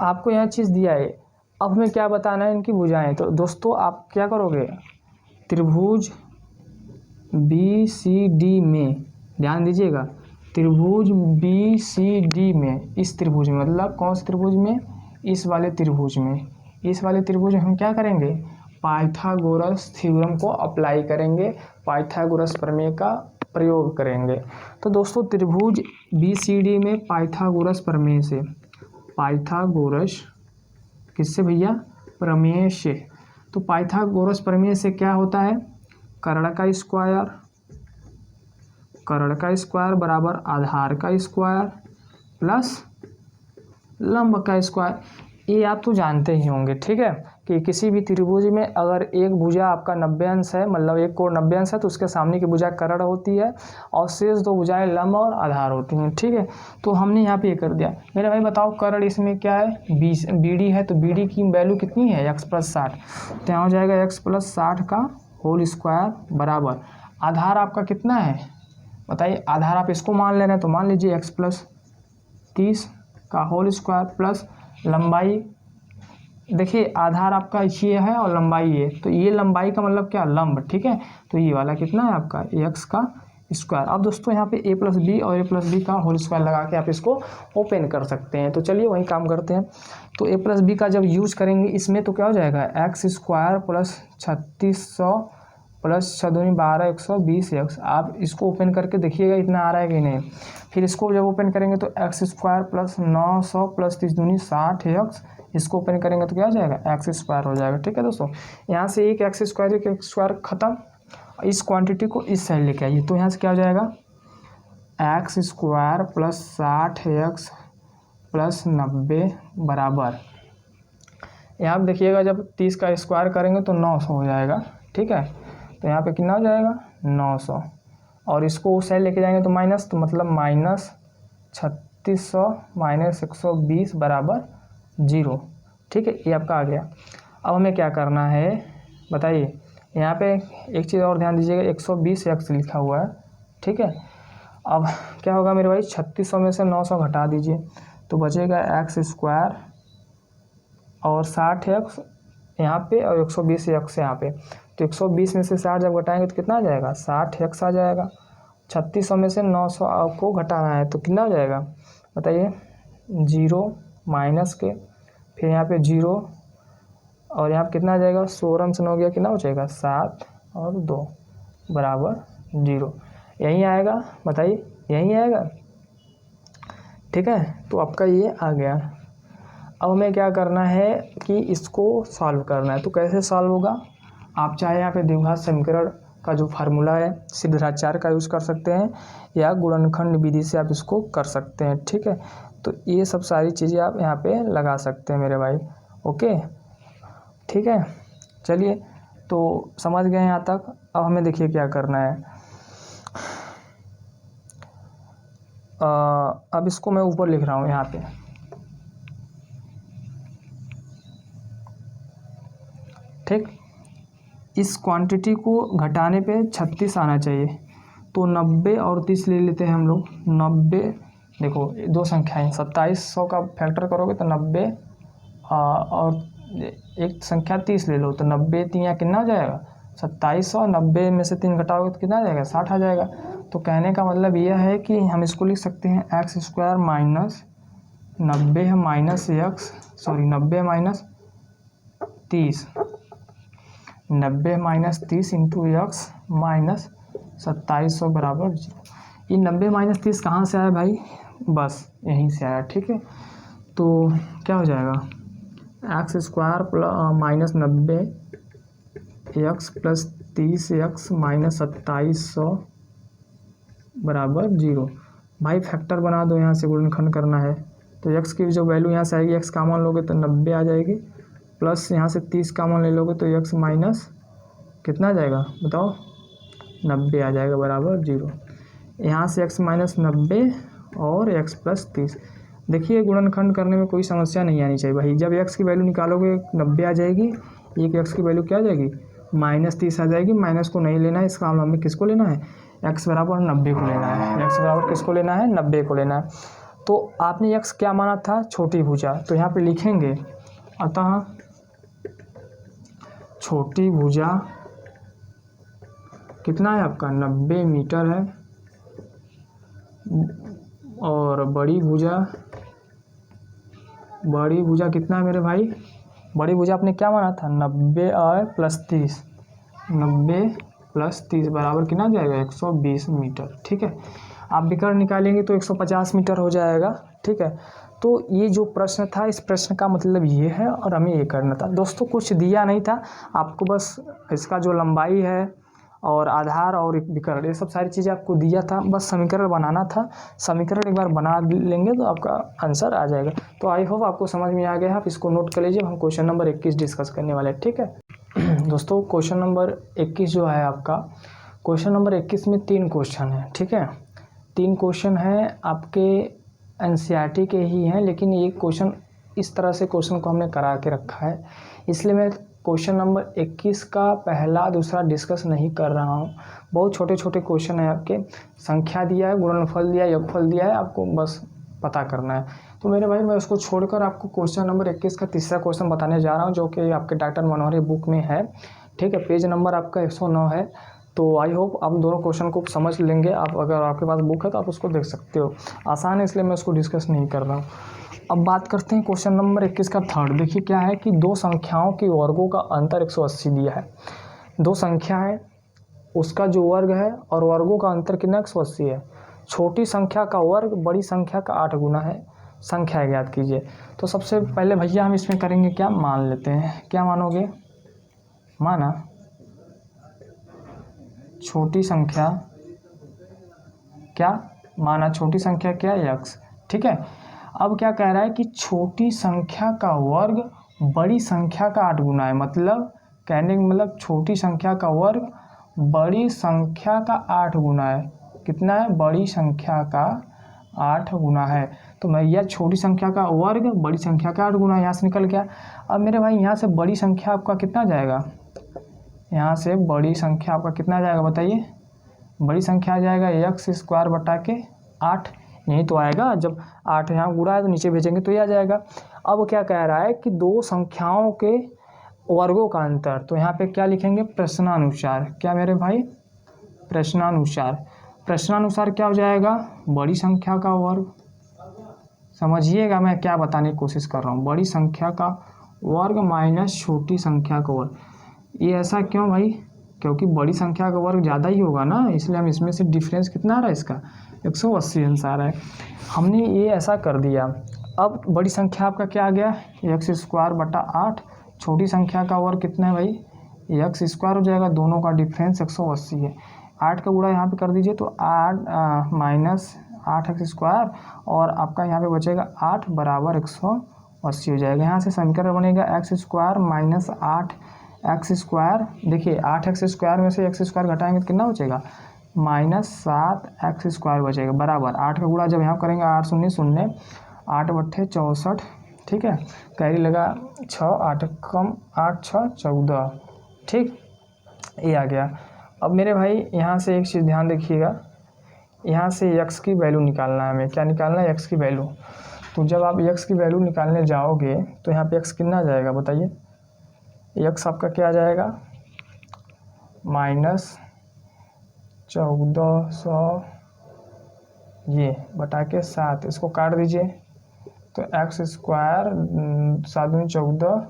आपको यह चीज़ दिया है, अब हमें क्या बताना है? इनकी भुजाएं। तो दोस्तों आप क्या करोगे? त्रिभुज BCD में, ध्यान दीजिएगा, त्रिभुज BCD में, इस त्रिभुज में, मतलब कौन से त्रिभुज में? इस वाले त्रिभुज में। इस वाले त्रिभुज में हम क्या करेंगे? पाइथागोरस थ्योरम को अप्लाई करेंगे, पाइथागोरस प्रमेय का प्रयोग करेंगे। तो दोस्तों त्रिभुज BCD में पाइथागोरस प्रमेय से, पाइथागोरस किससे भैया? प्रमेय से। तो पाइथागोरस प्रमेय से क्या होता है? कर्ण का स्क्वायर बराबर आधार का स्क्वायर प्लस लंब का स्क्वायर। ये आप तो जानते ही होंगे, ठीक है, कि किसी भी त्रिभुज में अगर एक भुजा आपका 90 अंश है, मतलब एक कोण 90 अंश है, तो उसके सामने की भुजा कर्ण होती है और शेष दो भुजाएं लंब और आधार होती हैं, ठीक है। तो हमने यहाँ पे ये कर दिया। मेरे भाई बताओ कर्ण इसमें क्या है? BD है, तो BD की वैल्यू कितनी है? x + 60। तो यहाँ हो जाएगा x + 60 का होल स्क्वायर बराबर आधार आपका कितना है बताइए? आधार आप इसको मान ले रहे हैं तो मान लीजिए x + 30 का होल स्क्वायर प्लस लंबाई, देखिए आधार आपका ये है और लंबाई ये, तो ये लंबाई का मतलब क्या? लंब, ठीक है। तो ये वाला कितना है आपका? x का स्क्वायर। अब दोस्तों यहाँ पे a + b और a + b का होल स्क्वायर लगा के आप इसको ओपन कर सकते हैं। तो चलिए वही काम करते हैं। तो a + b का जब यूज करेंगे इसमें तो क्या हो जाएगा? x² + 3600 प्लस 6 दूनी 12 120x। आप इसको ओपन करके देखिएगा इतना आ रहा है कि नहीं। फिर इसको जब ओपन करेंगे तो x² + 900 प्लस 30 दूनी 60x। इसको ओपन करेंगे तो क्या हो जाएगा? x² हो जाएगा, ठीक है दोस्तों। यहाँ से एक x² खत्म, इस क्वांटिटी को इस साइड लेके आइए, तो यहाँ से क्या हो जाएगा? x² + 60x + 90 बराबर, यहाँ पर देखिएगा जब 30 का स्क्वायर करेंगे तो 900 हो जाएगा, ठीक है। तो यहाँ पे कितना हो जाएगा? 900, और इसको उस साइड लेके जाएंगे तो माइनस, तो मतलब -3600 - 120 बराबर 0, ठीक है, ये आपका आ गया। अब हमें क्या करना है बताइए? यहाँ पे एक चीज़ और ध्यान दीजिएगा, 120x लिखा हुआ है, ठीक है। अब क्या होगा मेरे भाई? 3600 में से 900 घटा दीजिए तो बचेगा x² और 60x यहाँ पे और 120x यहाँ पे। तो 120 में से 60 जब घटाएंगे तो कितना आ जाएगा? 60x आ जाएगा। 3600 में से 900 आपको घटाना है तो कितना हो जाएगा बताइए? 0 माइनस के, फिर यहाँ पे 0 और यहाँ पे कितना आ जाएगा? 16 से 9 गया, कितना हो जाएगा? 7 और 2 बराबर 0। यहीं आएगा बताइए? यहीं आएगा, ठीक है। तो आपका ये आ गया। अब हमें क्या करना है कि इसको सॉल्व करना है। तो कैसे सॉल्व होगा? आप चाहे यहाँ पे द्विघात समीकरण का जो फार्मूला है सिद्धाचार्य का यूज़ कर सकते हैं, या गुणनखंड विधि से आप इसको कर सकते हैं, ठीक है। तो ये सब सारी चीज़ें आप यहाँ पे लगा सकते हैं मेरे भाई, ओके, ठीक है। चलिए तो समझ गए यहाँ तक। अब हमें देखिए क्या करना है। अब इसको मैं ऊपर लिख रहा हूँ यहाँ पे, ठीक। इस क्वांटिटी को घटाने पे 36 आना चाहिए, तो 90 और 30 ले लेते हैं हम लोग। 90, देखो दो संख्याएं, 2700 का फैक्टर करोगे तो 90 और एक संख्या 30 ले लो, तो 90 3 कितना हो जाएगा 2700। 90 में से 3 घटाओगे तो कितना आ जाएगा 60 आ जाएगा। तो कहने का मतलब यह है कि हम इसको लिख सकते हैं एक्स स्क्वायर माइनस 90 है minus x, sorry 90 minus 30, 90 minus 30 into x minus 2700 बराबर 0। ये 90 माइनस 30 कहाँ से आया भाई, बस यहीं से आया, ठीक है। तो क्या हो जाएगा x square minus 90 x plus 30 x minus 2700 बराबर 0। भाई फैक्टर बना दो, यहाँ से गुणनखंड करना है, तो एक्स की जो वैल्यू यहाँ से आएगी, एक्स कॉमन लोगे तो 90 आ जाएगी, प्लस यहाँ से 30 कॉमन ले लोगे तो एक्स माइनस कितना आ जाएगा बताओ 90 आ जाएगा बराबर 0। यहाँ से एक्स माइनस 90 और एक्स प्लस 30। देखिए गुणनखंड करने में कोई समस्या नहीं आनी चाहिए भाई। जब एक्स की वैल्यू निकालोगे 90 आ जाएगी, एक एक्स की वैल्यू क्या आ जाएगी माइनस 30 आ जाएगी। माइनस को नहीं लेना है इस मामले में, किसको लेना है एक्स बराबर 90 को लेना है। एक्स बराबर किसको लेना है 90 को लेना है। तो आपने एक्स क्या माना था छोटी भुजा, तो यहाँ पे लिखेंगे अतः छोटी भुजा कितना है आपका 90 मीटर है, और बड़ी भुजा कितना है मेरे भाई, बड़ी भुजा आपने क्या माना था 90 और प्लस 30, 90 प्लस 30 बराबर कितना जाएगा 120 मीटर, ठीक है। आप विकर्ण निकालेंगे तो 150 मीटर हो जाएगा, ठीक है। तो ये जो प्रश्न था, इस प्रश्न का मतलब ये है और हमें ये करना था। दोस्तों कुछ दिया नहीं था आपको, बस इसका जो लंबाई है और आधार और विकर्ण, ये सब सारी चीज़ें आपको दिया था, बस समीकरण बनाना था। समीकरण एक बार बना लेंगे तो आपका आंसर आ जाएगा। तो आई होप आपको समझ में आ गया। आप इसको नोट कर लीजिए, हम क्वेश्चन नंबर 21 डिस्कस करने वाले हैं, ठीक है। दोस्तों क्वेश्चन नंबर 21 जो है आपका, क्वेश्चन नंबर 21 में 3 क्वेश्चन है, ठीक है। 3 क्वेश्चन है आपके एनसीईआरटी के ही हैं, लेकिन ये क्वेश्चन इस तरह से क्वेश्चन को हमने करा के रखा है, इसलिए मैं क्वेश्चन नंबर 21 का पहला दूसरा डिस्कस नहीं कर रहा हूँ। बहुत छोटे छोटे क्वेश्चन है आपके, संख्या दिया है, गुणनफल दिया है, योगफल दिया है, आपको बस पता करना है। तो मेरे भाई मैं उसको छोड़कर आपको क्वेश्चन नंबर 21 का तीसरा क्वेश्चन बताने जा रहा हूँ, जो कि आपके डॉक्टर मनोहरी बुक में है, ठीक है। पेज नंबर आपका 109 है। तो आई होप आप दोनों क्वेश्चन को समझ लेंगे। आप अगर आपके पास बुक है तो आप उसको देख सकते हो, आसान है, इसलिए मैं उसको डिस्कस नहीं कर रहा हूँ। अब बात करते हैं क्वेश्चन नंबर 21 का थर्ड। देखिए क्या है कि दो संख्याओं के वर्गों का अंतर 180 दिया है। दो संख्या है, उसका जो वर्ग है और वर्गों का अंतर कितना 180 है। छोटी संख्या का वर्ग बड़ी संख्या का 8 गुना है। संख्या ज्ञात कीजिए। तो सबसे पहले भैया हम इसमें करेंगे क्या, मान लेते हैं। क्या मानोगे, माना छोटी संख्या, क्या माना छोटी संख्या क्या x, ठीक है। अब क्या कह रहा है कि छोटी संख्या का वर्ग बड़ी संख्या का 8 गुना है। मतलब कहने का मतलब छोटी संख्या का वर्ग बड़ी संख्या का 8 गुना है। कितना है, बड़ी संख्या का 8 गुना है। तो मैं यह छोटी संख्या का वर्ग बड़ी संख्या का 8 गुना, यहाँ से निकल गया। अब मेरे भाई यहाँ से बड़ी संख्या आपका कितना जाएगा, यहाँ से बड़ी संख्या आपका कितना जाएगा बताइए। बड़ी संख्या आ जाएगा एक्स स्क्वायर बटा के 8, यही तो आएगा। जब 8 यहाँ गुणा है तो नीचे भेजेंगे तो ये आ जाएगा। अब क्या कह रहा है कि दो संख्याओं के वर्गों का अंतर, तो यहाँ पे क्या लिखेंगे प्रश्नानुसार। क्या मेरे भाई, प्रश्नानुसार। प्रश्नानुसार क्या हो जाएगा, बड़ी संख्या का वर्ग। समझिएगा मैं क्या बताने की कोशिश कर रहा हूँ, बड़ी संख्या का वर्ग माइनस छोटी संख्या का वर्ग। ये ऐसा क्यों भाई, क्योंकि बड़ी संख्या का वर्ग ज़्यादा ही होगा ना, इसलिए हम इसमें से डिफरेंस कितना आ रहा है इसका 180 आंसर आ रहा है। हमने ये ऐसा कर दिया। अब बड़ी संख्या आपका क्या आ गया एक्स स्क्वायर बटा 8, छोटी संख्या का वर्ग कितना है भाई एक्स स्क्वायर हो जाएगा, दोनों का डिफरेंस 180 है। 8 का गुणा यहाँ पे कर दीजिए तो 8 माइनस 8 एक्स स्क्वायर, और आपका यहाँ पे बचेगा 8 बराबर 180 हो जाएगा। यहाँ से समीकरण बनेगा x square minus 8 x square, देखिए 8x² में से x² घटाएंगे तो कितना बचेगा, -7x² बचेगा, बराबर 8 का गुणा जब यहाँ करेंगे 8 शून्य शून्य, 8 बट्ठे 64, ठीक है, कैरी लगा 6, 8 कम 8 6 14, ठीक, ये आ गया। अब मेरे भाई यहाँ से एक चीज़ ध्यान रखिएगा, यहाँ से x की वैल्यू निकालना है हमें, क्या निकालना है, x की वैल्यू। तो जब आप x की वैल्यू निकालने जाओगे तो यहाँ पे x कितना आ जाएगा बताइए, x आपका क्या आ जाएगा, -1400 ये बटा के 7, इसको काट दीजिए तो x स्क्वायर 7 दूनी 14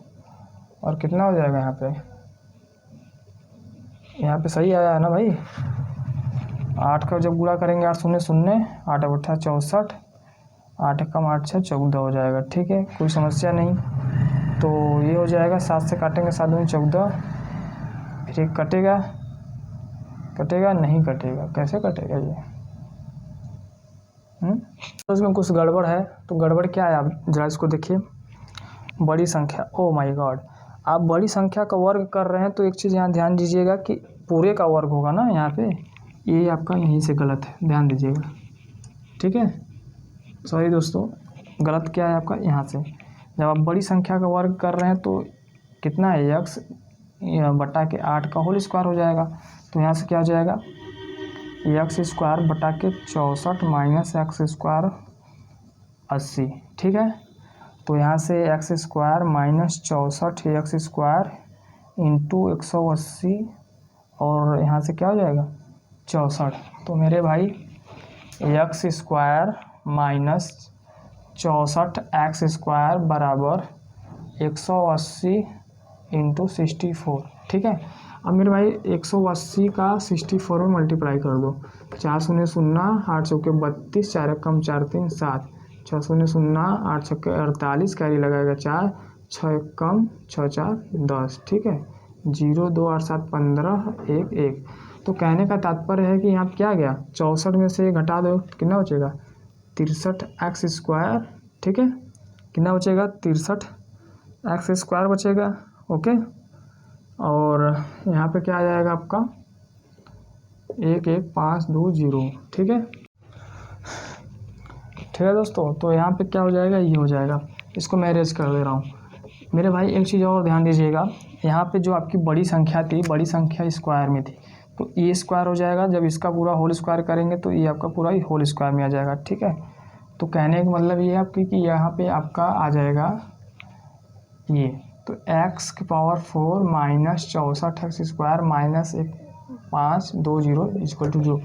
और कितना हो जाएगा यहाँ पे सही आया है ना भाई। 8 का जब गुणा करेंगे 8 शून्य शून्य, 8 बट्ठा 64, 8 कम 8 6 14 हो जाएगा, ठीक है, कोई समस्या नहीं। तो ये हो जाएगा, 7 से काटेंगे 7 दूनी 14, फिर एक कटेगा, कटेगा नहीं कटेगा, कैसे कटेगा ये, तो इसमें कुछ गड़बड़ है। तो गड़बड़ क्या है, आप जरा इसको देखिए, बड़ी संख्या, ओ माय गॉड, आप बड़ी संख्या का वर्ग कर रहे हैं तो एक चीज़ यहाँ ध्यान दीजिएगा कि पूरे का वर्ग होगा ना यहाँ पे, ये आपका यहीं से गलत है, ध्यान दीजिएगा, ठीक है, सॉरी दोस्तों, गलत क्या है आपका यहाँ से, जब आप बड़ी संख्या का वर्ग कर रहे हैं तो कितना है, x बटा के 8 का होल स्क्वायर हो जाएगा, तो यहाँ से क्या हो जाएगा, x² बटा के 64 माइनस x² 80, ठीक है, तो यहाँ से x² माइनस 64 x² इंटू 180 और यहाँ से क्या हो जाएगा 64, तो मेरे भाई x² माइनस 64 x² बराबर 180 इंटू 64, ठीक है। अब मेरे भाई 180 का 64 में मल्टीप्लाई कर दो, 4 शून्य शून्य, 8 चौके 32, 4 कम 4 3 7, 6 शून्य शून्य, 8 छक्के 48, कैरी लगाएगा 4, 6 कम 6 4 10, ठीक है, 0 2 8 7 15 1 1। तो कहने का तात्पर्य है कि यहाँ क्या आ गया, 64 में से घटा दो कितना बचेगा, 63x², ठीक है, कितना बचेगा 63x² बचेगा, ओके। और यहाँ पे क्या आ जाएगा आपका 11520, ठीक है, ठीक है दोस्तों। तो यहाँ पे क्या हो जाएगा, ये हो जाएगा, इसको मैं अरेंज कर दे रहा हूँ। मेरे भाई एक चीज़ और ध्यान दीजिएगा, यहाँ पे जो आपकी बड़ी संख्या थी, बड़ी संख्या स्क्वायर में थी, तो ये स्क्वायर हो जाएगा, जब इसका पूरा होल स्क्वायर करेंगे तो ये आपका पूरा ही होल स्क्वायर में आ जाएगा, ठीक है। तो कहने का मतलब ये है आपकी कि यहाँ पे आपका आ जाएगा ये, तो x⁴ minus 64x² minus 1520 equal to 0,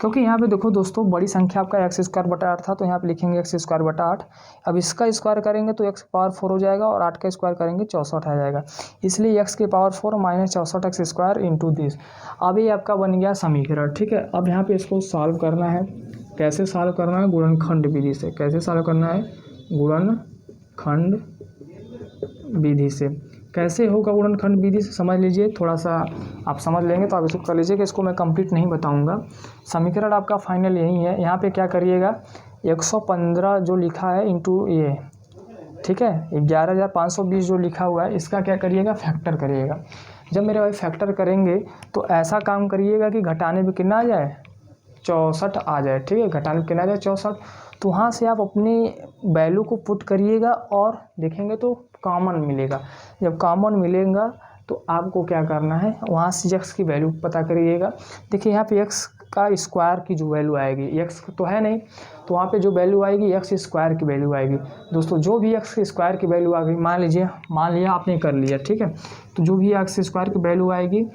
क्योंकि यहाँ पे देखो दोस्तों बड़ी संख्या आपका x² बटा 8 था, तो यहाँ पे लिखेंगे x² बटा 8। अब इसका स्क्वायर करेंगे तो x⁴ हो जाएगा और 8 का स्क्वायर करेंगे 64 आ जाएगा, इसलिए x⁴ माइनस 64x² इंटू 10। अब ये आपका बन गया समीकरण, ठीक है। अब यहाँ पे इसको सॉल्व करना है, कैसे सॉल्व करना है, गुणनखंड विधि से। कैसे सॉल्व करना है, गुणनखंड विधि से। कैसे होगा गुणनखंड विधि से, समझ लीजिए, थोड़ा सा आप समझ लेंगे तो आप इसको कर लीजिए कि इसको मैं कंप्लीट नहीं बताऊंगा। समीकरण आपका फाइनल यही है। यहाँ पे क्या करिएगा, 115 जो लिखा है इंटू ये, ठीक है, 11520 जो लिखा हुआ है, इसका क्या करिएगा, फैक्टर करिएगा। जब मेरे भाई फैक्टर करेंगे तो ऐसा काम करिएगा कि घटाने में कितना आ जाए, 64 आ जाए, ठीक है, घटाने में कितना आ जाए 64। तो वहाँ से आप अपनी वैल्यू को पुट करिएगा और देखेंगे तो कॉमन मिलेगा। जब कॉमन मिलेगा तो आपको क्या करना है, वहाँ से x की वैल्यू पता करिएगा। देखिए यहाँ पे x का स्क्वायर की जो वैल्यू आएगी, x तो है नहीं, तो वहाँ पे जो वैल्यू आएगी x² की वैल्यू आएगी। दोस्तों जो भी x² की वैल्यू आ गई, मान लिया आपने कर लिया, ठीक है, तो जो भी x² की वैल्यू आएगी,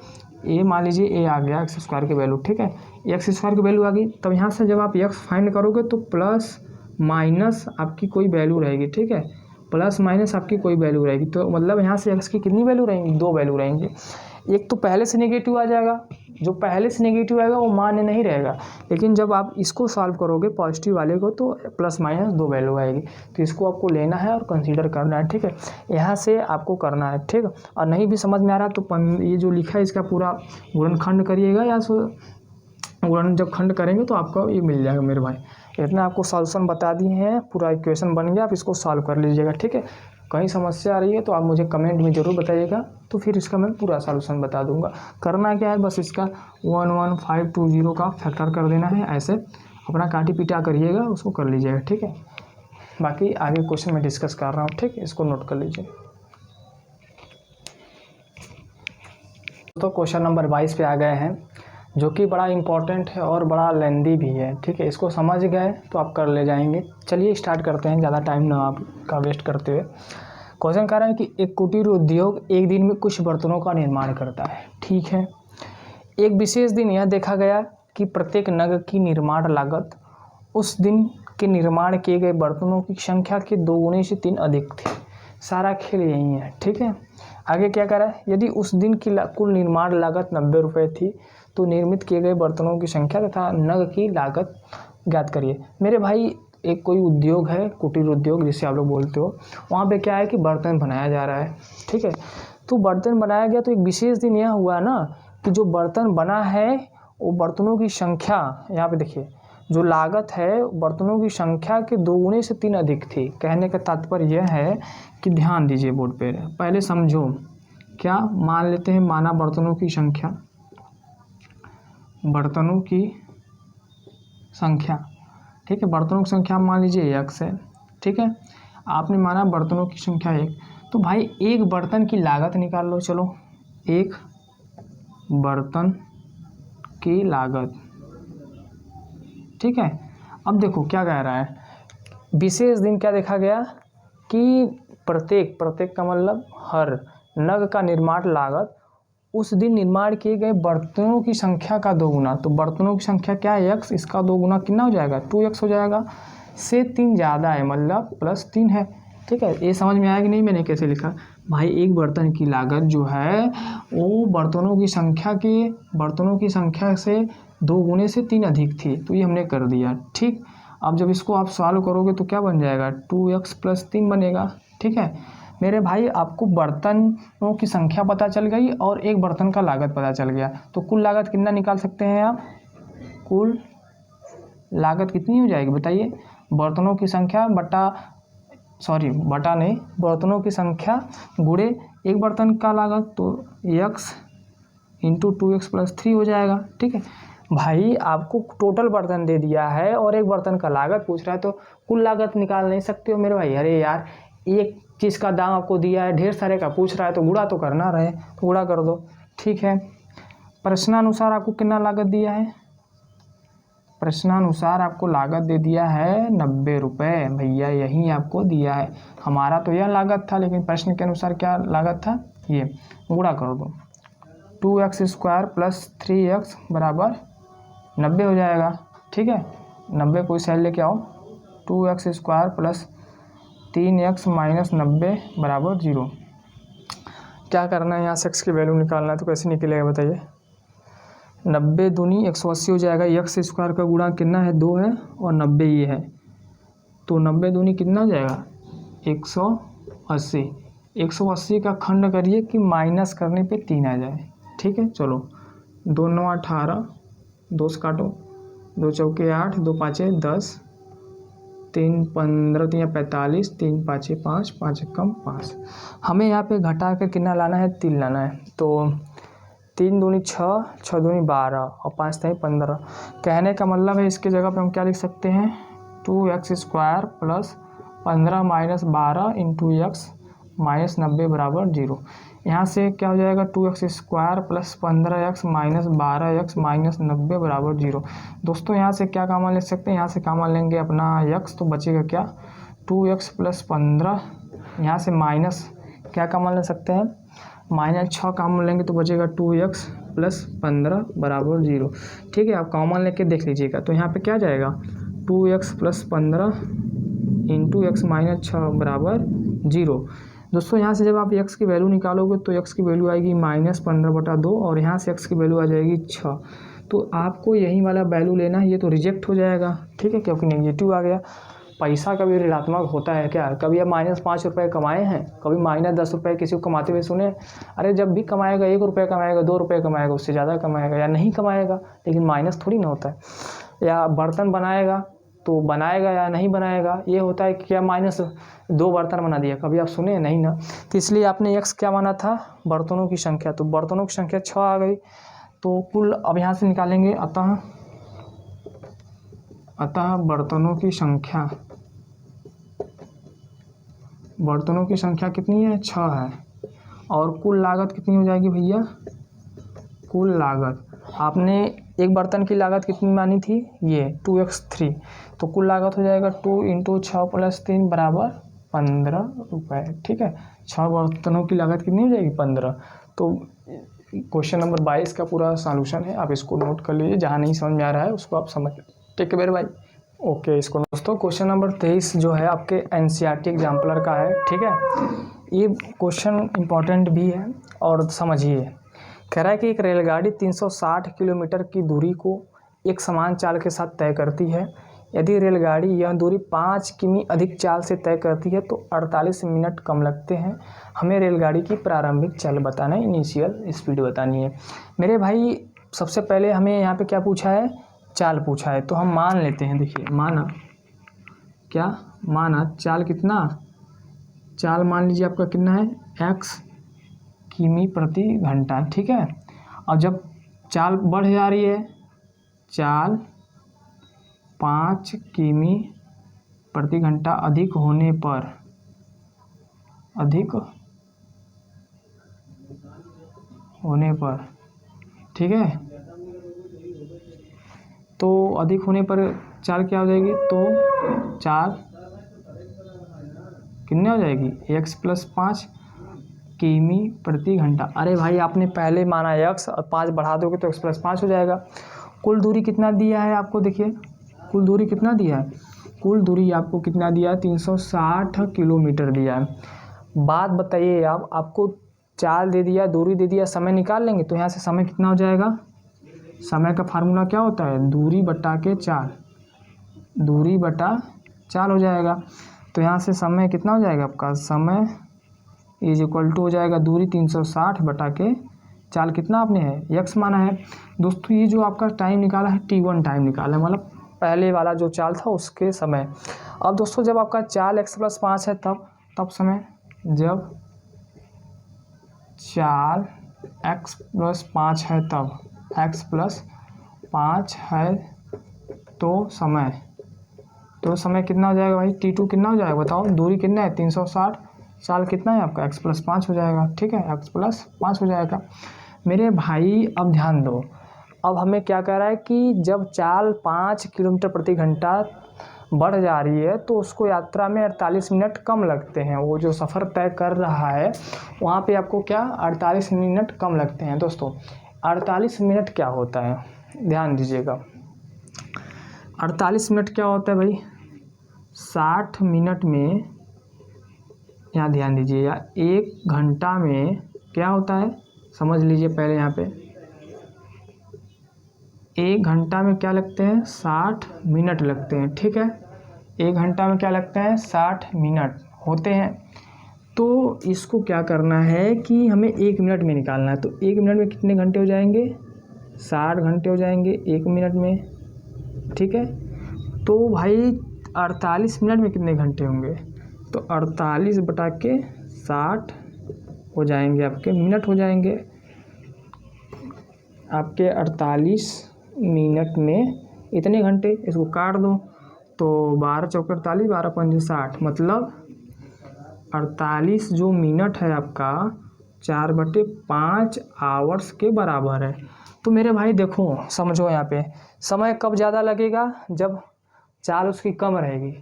ए मान लीजिए ए आ गया x² की वैल्यू, ठीक है, x² की वैल्यू आ गई। तब यहाँ से जब आप x फाइंड करोगे तो प्लस माइनस आपकी कोई वैल्यू रहेगी, ठीक है, प्लस माइनस आपकी कोई वैल्यू रहेगी। तो मतलब यहाँ से x की कितनी वैल्यू रहेंगी, 2 वैल्यू रहेंगी। एक तो पहले से नेगेटिव आ जाएगा, जो पहले से नेगेटिव आएगा वो मान्य नहीं रहेगा, लेकिन जब आप इसको सॉल्व करोगे पॉजिटिव वाले को तो प्लस माइनस 2 वैल्यू आएगी। तो इसको आपको लेना है और कंसीडर करना है, ठीक है, यहाँ से आपको करना है, ठीक। और नहीं भी समझ में आ रहा तो ये जो लिखा है इसका पूरा गुणनखंड करिएगा, या गुणन जब खंड करेंगे तो आपको ये मिल जाएगा मेरे भाई। इतना आपको सॉल्यूशन बता दिए हैं, पूरा इक्वेशन बन गया, आप इसको सॉल्व कर लीजिएगा, ठीक है। कहीं समस्या आ रही है तो आप मुझे कमेंट में ज़रूर बताइएगा, तो फिर इसका मैं पूरा सॉल्यूशन बता दूंगा। करना क्या है, बस इसका 11520 का फैक्टर कर देना है। ऐसे अपना काटी पीटा करिएगा, उसको कर लीजिएगा, ठीक है। बाकी आगे क्वेश्चन में डिस्कस कर रहा हूँ, ठीक है, इसको नोट कर लीजिए। तो क्वेश्चन नंबर 22 पे आ गए हैं, जो कि बड़ा इम्पोर्टेंट है और बड़ा लेंदी भी है, ठीक है। इसको समझ गए तो आप कर ले जाएंगे। चलिए स्टार्ट करते हैं, ज़्यादा टाइम ना आपका वेस्ट करते हुए। क्वेश्चन कह रहा है कि एक कुटीर उद्योग एक दिन में कुछ बर्तनों का निर्माण करता है, ठीक है। एक विशेष दिन यह देखा गया कि प्रत्येक नग की निर्माण लागत उस दिन के निर्माण किए गए बर्तनों की संख्या के 2 गुने से 3 अधिक थी। सारा खेल यही है, ठीक है। आगे क्या कह रहा है, यदि उस दिन की कुल निर्माण लागत 90 रुपये थी तो निर्मित किए गए बर्तनों की संख्या तथा नग की लागत ज्ञात करिए। मेरे भाई, एक कोई उद्योग है, कुटीर उद्योग जिसे आप लोग बोलते हो, वहाँ पे क्या है कि बर्तन बनाया जा रहा है, ठीक है। तो बर्तन बनाया गया तो एक विशेष दिन यह हुआ ना कि जो बर्तन बना है वो बर्तनों की संख्या, यहाँ पे देखिए, जो लागत है बर्तनों की संख्या के 2 गुने से 3 अधिक थी। कहने का तात्पर्य यह है कि ध्यान दीजिए बोर्ड पे, पहले समझो। क्या मान लेते हैं, माना बर्तनों की संख्या, बर्तनों की संख्या, ठीक है, बर्तनों की संख्या मान लीजिए 1 है, ठीक है। आपने माना बर्तनों की संख्या 1, तो भाई एक बर्तन की लागत निकाल लो। चलो, एक बर्तन की लागत, ठीक है। अब देखो क्या कह रहा है, विशेष दिन क्या देखा गया कि प्रत्येक का मतलब हर नग का निर्माण लागत उस दिन निर्माण किए गए बर्तनों की संख्या का 2 गुना। तो बर्तनों की संख्या क्या है, x, इसका 2 गुना कितना हो जाएगा, 2x हो जाएगा। से 3 ज़्यादा है मतलब +3 है, ठीक है। ये समझ में आया कि नहीं, मैंने कैसे लिखा भाई। एक बर्तन की लागत जो है वो बर्तनों की संख्या से 2 गुने से 3 अधिक थी, तो ये हमने कर दिया, ठीक। अब जब इसको आप सॉल्व करोगे तो क्या बन जाएगा, 2x + 3 बनेगा, ठीक है। मेरे भाई, आपको बर्तनों की संख्या पता चल गई और एक बर्तन का लागत पता चल गया, तो कुल लागत कितना निकाल सकते हैं आप, कुल लागत कितनी हो जाएगी बताइए, बर्तनों की संख्या बर्तनों की संख्या गुणे एक बर्तन का लागत, तो x × 2x + 3 हो जाएगा, ठीक है। भाई आपको टोटल बर्तन दे दिया है और एक बर्तन का लागत पूछ रहा है, तो कुल लागत निकाल नहीं सकते हो मेरे भाई। अरे यार, एक चीज़ का दाम आपको दिया है, ढेर सारे का पूछ रहा है, तो गुणा तो करना रहे, तो गुणा कर दो, ठीक है। प्रश्नानुसार आपको कितना लागत दिया है, प्रश्नानुसार आपको लागत दे दिया है 90 रुपये भैया, यही आपको दिया है। हमारा तो यह लागत था, लेकिन प्रश्न के अनुसार क्या लागत था, ये। गुणा कर दो, 2x² + 3x = 90 हो जाएगा, ठीक है। 90 कोई साइड लेके आओ, 2x² + 3x - 90 = 0। क्या करना है, यहाँ से x की वैल्यू निकालना है, तो कैसे निकलेगा बताइए। 90 दूनी 180 हो जाएगा। x² का गुणा कितना है, 2 है, और 90 ये है, तो 90 दूनी कितना हो जाएगा, 180। 180 का खंड करिए कि माइनस करने पे 3 आ जाए, ठीक है। चलो, 2 9 18, 2 से काटो, 2 चौके 8, 2 पाँचे 10, 3 15, 3 45, 3 पाँचे 5, 5 एकम 5। हमें यहाँ पे घटा कर कितना लाना है, 3 लाना है, तो 3 दूनी 6, 6 दूनी 12 और 5 3 15। कहने का मतलब है इसके जगह पे हम क्या लिख सकते हैं, 2x² + 15 - 12 × x - 90 = 0। यहाँ से क्या हो जाएगा, 2x² + 15x - 12x - 90 = 0। दोस्तों यहाँ से क्या कॉमन ले सकते हैं, यहाँ से कॉमन लेंगे अपना x, तो बचेगा क्या, 2x + 15, यहाँ से माइनस क्या कॉमन ले सकते हैं, -6 कॉमन लेंगे तो बचेगा 2x + 15 = 0, ठीक है। आप कॉमन लेके देख लीजिएगा, तो यहाँ पे क्या जाएगा, 2x + 15 × x - 6 = 0। दोस्तों यहाँ से जब आप x की वैल्यू निकालोगे तो x की वैल्यू आएगी -15/2 और यहाँ से x की वैल्यू आ जाएगी 6। तो आपको यही वाला वैल्यू लेना है, ये तो रिजेक्ट हो जाएगा, ठीक है, क्योंकि नेगेटिव आ गया। पैसा कभी ऋणात्मक होता है क्या, कभी आप -5 रुपये कमाए हैं, कभी -10 रुपये किसी को कमाते हुए सुने। अरे जब भी कमाएगा 1 रुपये कमाएगा, 2 रुपये कमाएगा, उससे ज़्यादा कमाएगा या नहीं कमाएगा, लेकिन माइनस थोड़ी ना होता है। या बर्तन बनाएगा तो बनाएगा या नहीं बनाएगा, ये होता है कि क्या -2 बर्तन बना दिया, कभी आप सुने नहीं ना। तो इसलिए आपने x क्या माना था, बर्तनों की संख्या, तो बर्तनों की संख्या 6 आ गई। तो कुल अब यहाँ से निकालेंगे, अतः बर्तनों की संख्या कितनी है, 6 है। और कुल लागत कितनी हो जाएगी भैया, कुल लागत आपने एक बर्तन की लागत कितनी मानी थी, ये 2x3, तो कुल लागत हो जाएगा 2 × 6 + 3 = 15 रुपये। ठीक है, 6 बर्तनों की लागत कितनी हो जाएगी, 15। तो क्वेश्चन नंबर 22 का पूरा सॉल्यूशन है, आप इसको नोट कर लीजिए, जहाँ नहीं समझ में आ रहा है उसको आप समझ। टेक केयर भाई, ओके। इसको दोस्तों क्वेश्चन नंबर 23 जो है आपके NCERT एग्जाम्पलर का है। ठीक है, ये क्वेश्चन इम्पॉर्टेंट भी है और समझिए। कह रहा है कि एक रेलगाड़ी 360 किलोमीटर की दूरी को एक समान चाल के साथ तय करती है। यदि रेलगाड़ी यह दूरी 5 किमी अधिक चाल से तय करती है तो 48 मिनट कम लगते हैं। हमें रेलगाड़ी की प्रारंभिक चाल बताना है, इनिशियल स्पीड बतानी है। मेरे भाई सबसे पहले हमें यहाँ पे क्या पूछा है, चाल पूछा है, तो हम मान लेते हैं। देखिए माना चाल कितना, चाल मान लीजिए आपका कितना है, x किमी प्रति घंटा। ठीक है, और जब चाल बढ़ जा रही है, चाल 5 किमी प्रति घंटा अधिक होने पर ठीक है, तो अधिक होने पर चाल क्या हो जाएगी, तो चाल कितने हो जाएगी, x + 5 किमी प्रति घंटा। अरे भाई आपने पहले माना x और 5 बढ़ा दोगे तो x + 5 हो जाएगा। कुल दूरी कितना दिया है आपको, देखिए कुल दूरी कितना दिया है, कुल दूरी आपको कितना दिया है, 360 किलोमीटर दिया है। बात बताइए आपको चाल दे दिया, दूरी दे दिया, समय निकाल लेंगे तो यहाँ से समय कितना हो जाएगा। समय का फार्मूला क्या होता है, दूरी बटा के चाल हो जाएगा। तो यहाँ से समय कितना हो जाएगा आपका, समय = हो जाएगा दूरी 360 बटा के चाल कितना आपने है, x माना है। दोस्तों ये जो आपका टाइम निकाला है, t1 टाइम निकाला है, मतलब पहले वाला जो चाल था उसके समय। अब दोस्तों जब आपका चाल x + 5 है तब समय, जब चाल x + 5 है तब x + 5 है तो समय कितना हो जाएगा भाई, t2 कितना हो जाएगा बताओ, दूरी कितना है 360, चाल कितना है आपका, x + 5 हो जाएगा। ठीक है, x + 5 हो जाएगा। मेरे भाई अब ध्यान दो, अब हमें क्या कह रहा है कि जब चाल 5 किलोमीटर प्रति घंटा बढ़ जा रही है तो उसको यात्रा में 48 मिनट कम लगते हैं। वो जो सफ़र तय कर रहा है वहाँ पे आपको क्या 48 मिनट कम लगते हैं। दोस्तों 48 मिनट क्या होता है, ध्यान दीजिएगा। 48 मिनट क्या होता है भाई, 60 मिनट में, यहाँ ध्यान दीजिएगा, 1 घंटा में क्या होता है, समझ लीजिए पहले यहाँ पे 1 घंटा में क्या लगते हैं, 60 मिनट लगते हैं। ठीक है, 1 घंटा में क्या लगते हैं, 60 मिनट होते हैं। तो इसको क्या करना है कि हमें 1 मिनट में निकालना है। तो 1 मिनट में कितने घंटे हो जाएंगे, 60 घंटे हो जाएंगे 1 मिनट में। ठीक है, तो भाई 48 मिनट में कितने घंटे होंगे, तो 48 बटा के 60 हो जाएंगे, आपके मिनट हो जाएंगे। आपके 48 मिनट में इतने घंटे, इसको काट दो तो 12 चौके 48, 12 पंजे 60, मतलब 48 जो मिनट है आपका 4/5 आवर्स के बराबर है। तो मेरे भाई देखो समझो, यहाँ पे समय कब ज़्यादा लगेगा, जब चाल उसकी कम रहेगी।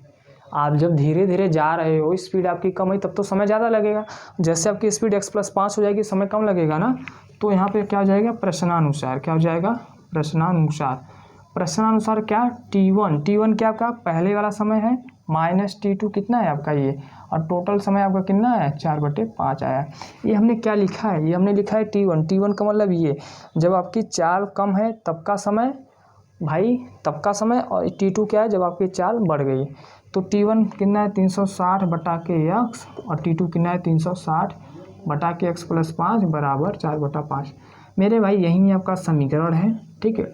आप जब धीरे धीरे जा रहे हो, स्पीड आपकी कम है, तब तो समय ज़्यादा लगेगा। जैसे आपकी स्पीड x + 5 हो जाएगी, समय कम लगेगा ना। तो यहाँ पे क्या हो जाएगा, प्रश्नानुसार क्या हो जाएगा, प्रश्नानुसार क्या, t1 क्या आपका पहले वाला समय है, -t2 कितना है आपका ये, और टोटल समय आपका कितना है 4/5 आया। ये हमने क्या लिखा है, ये हमने लिखा है t1 का मतलब ये जब आपकी चाल कम है तब का समय भाई, तब का समय। और t2 क्या है, जब आपकी चाल बढ़ गई। तो t1 कितना है 360 बटा के x, और t2 कितना है 360 बटा के x + 5 बराबर 4/5। मेरे भाई यही आपका समीकरण है। ठीक है,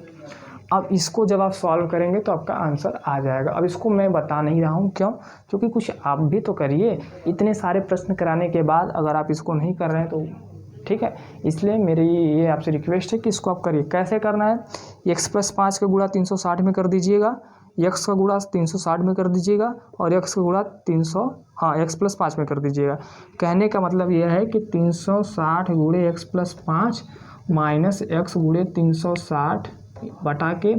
अब इसको जब आप सॉल्व करेंगे तो आपका आंसर आ जाएगा। अब इसको मैं बता नहीं रहा हूँ, क्यों? क्योंकि कुछ आप भी तो करिए। इतने सारे प्रश्न कराने के बाद अगर आप इसको नहीं कर रहे हैं तो ठीक है, इसलिए मेरी ये आपसे रिक्वेस्ट है कि इसको आप करिए। कैसे करना है? x+5 का गुणा 360 में कर दीजिएगा, x का गुणा 360 में कर दीजिएगा और x का गुणा 300 x+5 में कर दीजिएगा। कहने का मतलब यह है कि 360 गुणे x+5 माइनस x गुणे 360 बटा के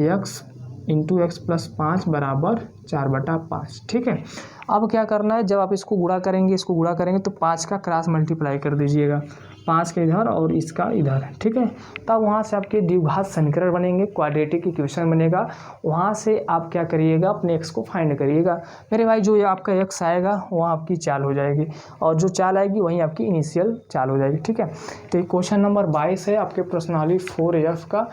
x इंटू x+5 बराबर 4/5। ठीक है, अब क्या करना है, जब आप इसको गुणा करेंगे तो 5 का क्रॉस मल्टीप्लाई कर दीजिएगा, 5 के इधर और इसका इधर। ठीक है, तब वहाँ से आपके द्विघात समीकरण बनेंगे, क्वाड्रेटिक इक्वेशन बनेगा। वहाँ से आप क्या करिएगा, अपने x को फाइंड करिएगा। मेरे भाई जो ये आपका x आएगा वहाँ आपकी चाल हो जाएगी और जो चाल आएगी वहीं आपकी इनिशियल चाल हो जाएगी। ठीक है, तो ये क्वेश्चन नंबर 22 है आपके प्रश्नावली 4F का,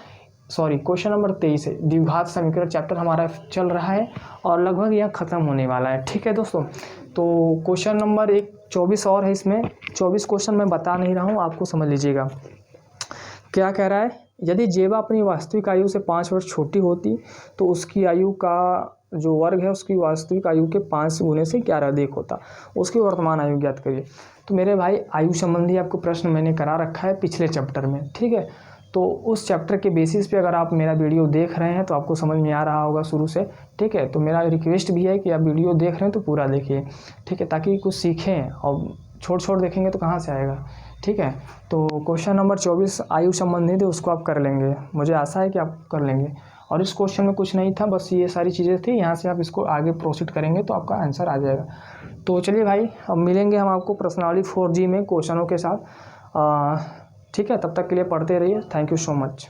सॉरी क्वेश्चन नंबर 23 है। द्विघात समीकरण चैप्टर हमारा चल रहा है और लगभग यह ख़त्म होने वाला है। ठीक है दोस्तों, तो क्वेश्चन नंबर 24 और है, इसमें 24 क्वेश्चन मैं बता नहीं रहा हूँ, आपको समझ लीजिएगा। क्या कह रहा है, यदि जेबा अपनी वास्तविक आयु से 5 वर्ष छोटी होती तो उसकी आयु का जो वर्ग है उसकी वास्तविक आयु के 5 गुने से 11 अधिक होता, उसकी वर्तमान आयु ज्ञात करिए। तो मेरे भाई आयु संबंधी आपको प्रश्न मैंने करा रखा है पिछले चैप्टर में। ठीक है, तो उस चैप्टर के बेसिस पे अगर आप मेरा वीडियो देख रहे हैं तो आपको समझ में आ रहा होगा शुरू से। ठीक है, तो मेरा रिक्वेस्ट भी है कि आप वीडियो देख रहे हैं तो पूरा देखिए। ठीक है, ताकि कुछ सीखें, और छोड़ देखेंगे तो कहाँ से आएगा। ठीक है, तो क्वेश्चन नंबर 24 आयु संबंधित है, उसको आप कर लेंगे, मुझे आशा है कि आप कर लेंगे। और इस क्वेश्चन में कुछ नहीं था, बस ये सारी चीज़ें थी। यहाँ से आप इसको आगे प्रोसीड करेंगे तो आपका आंसर आ जाएगा। तो चलिए भाई, अब मिलेंगे हम आपको प्रश्नावली 4G में क्वेश्चनों के साथ। ठीक है, तब तक के लिए पढ़ते रहिए। Thank you so much.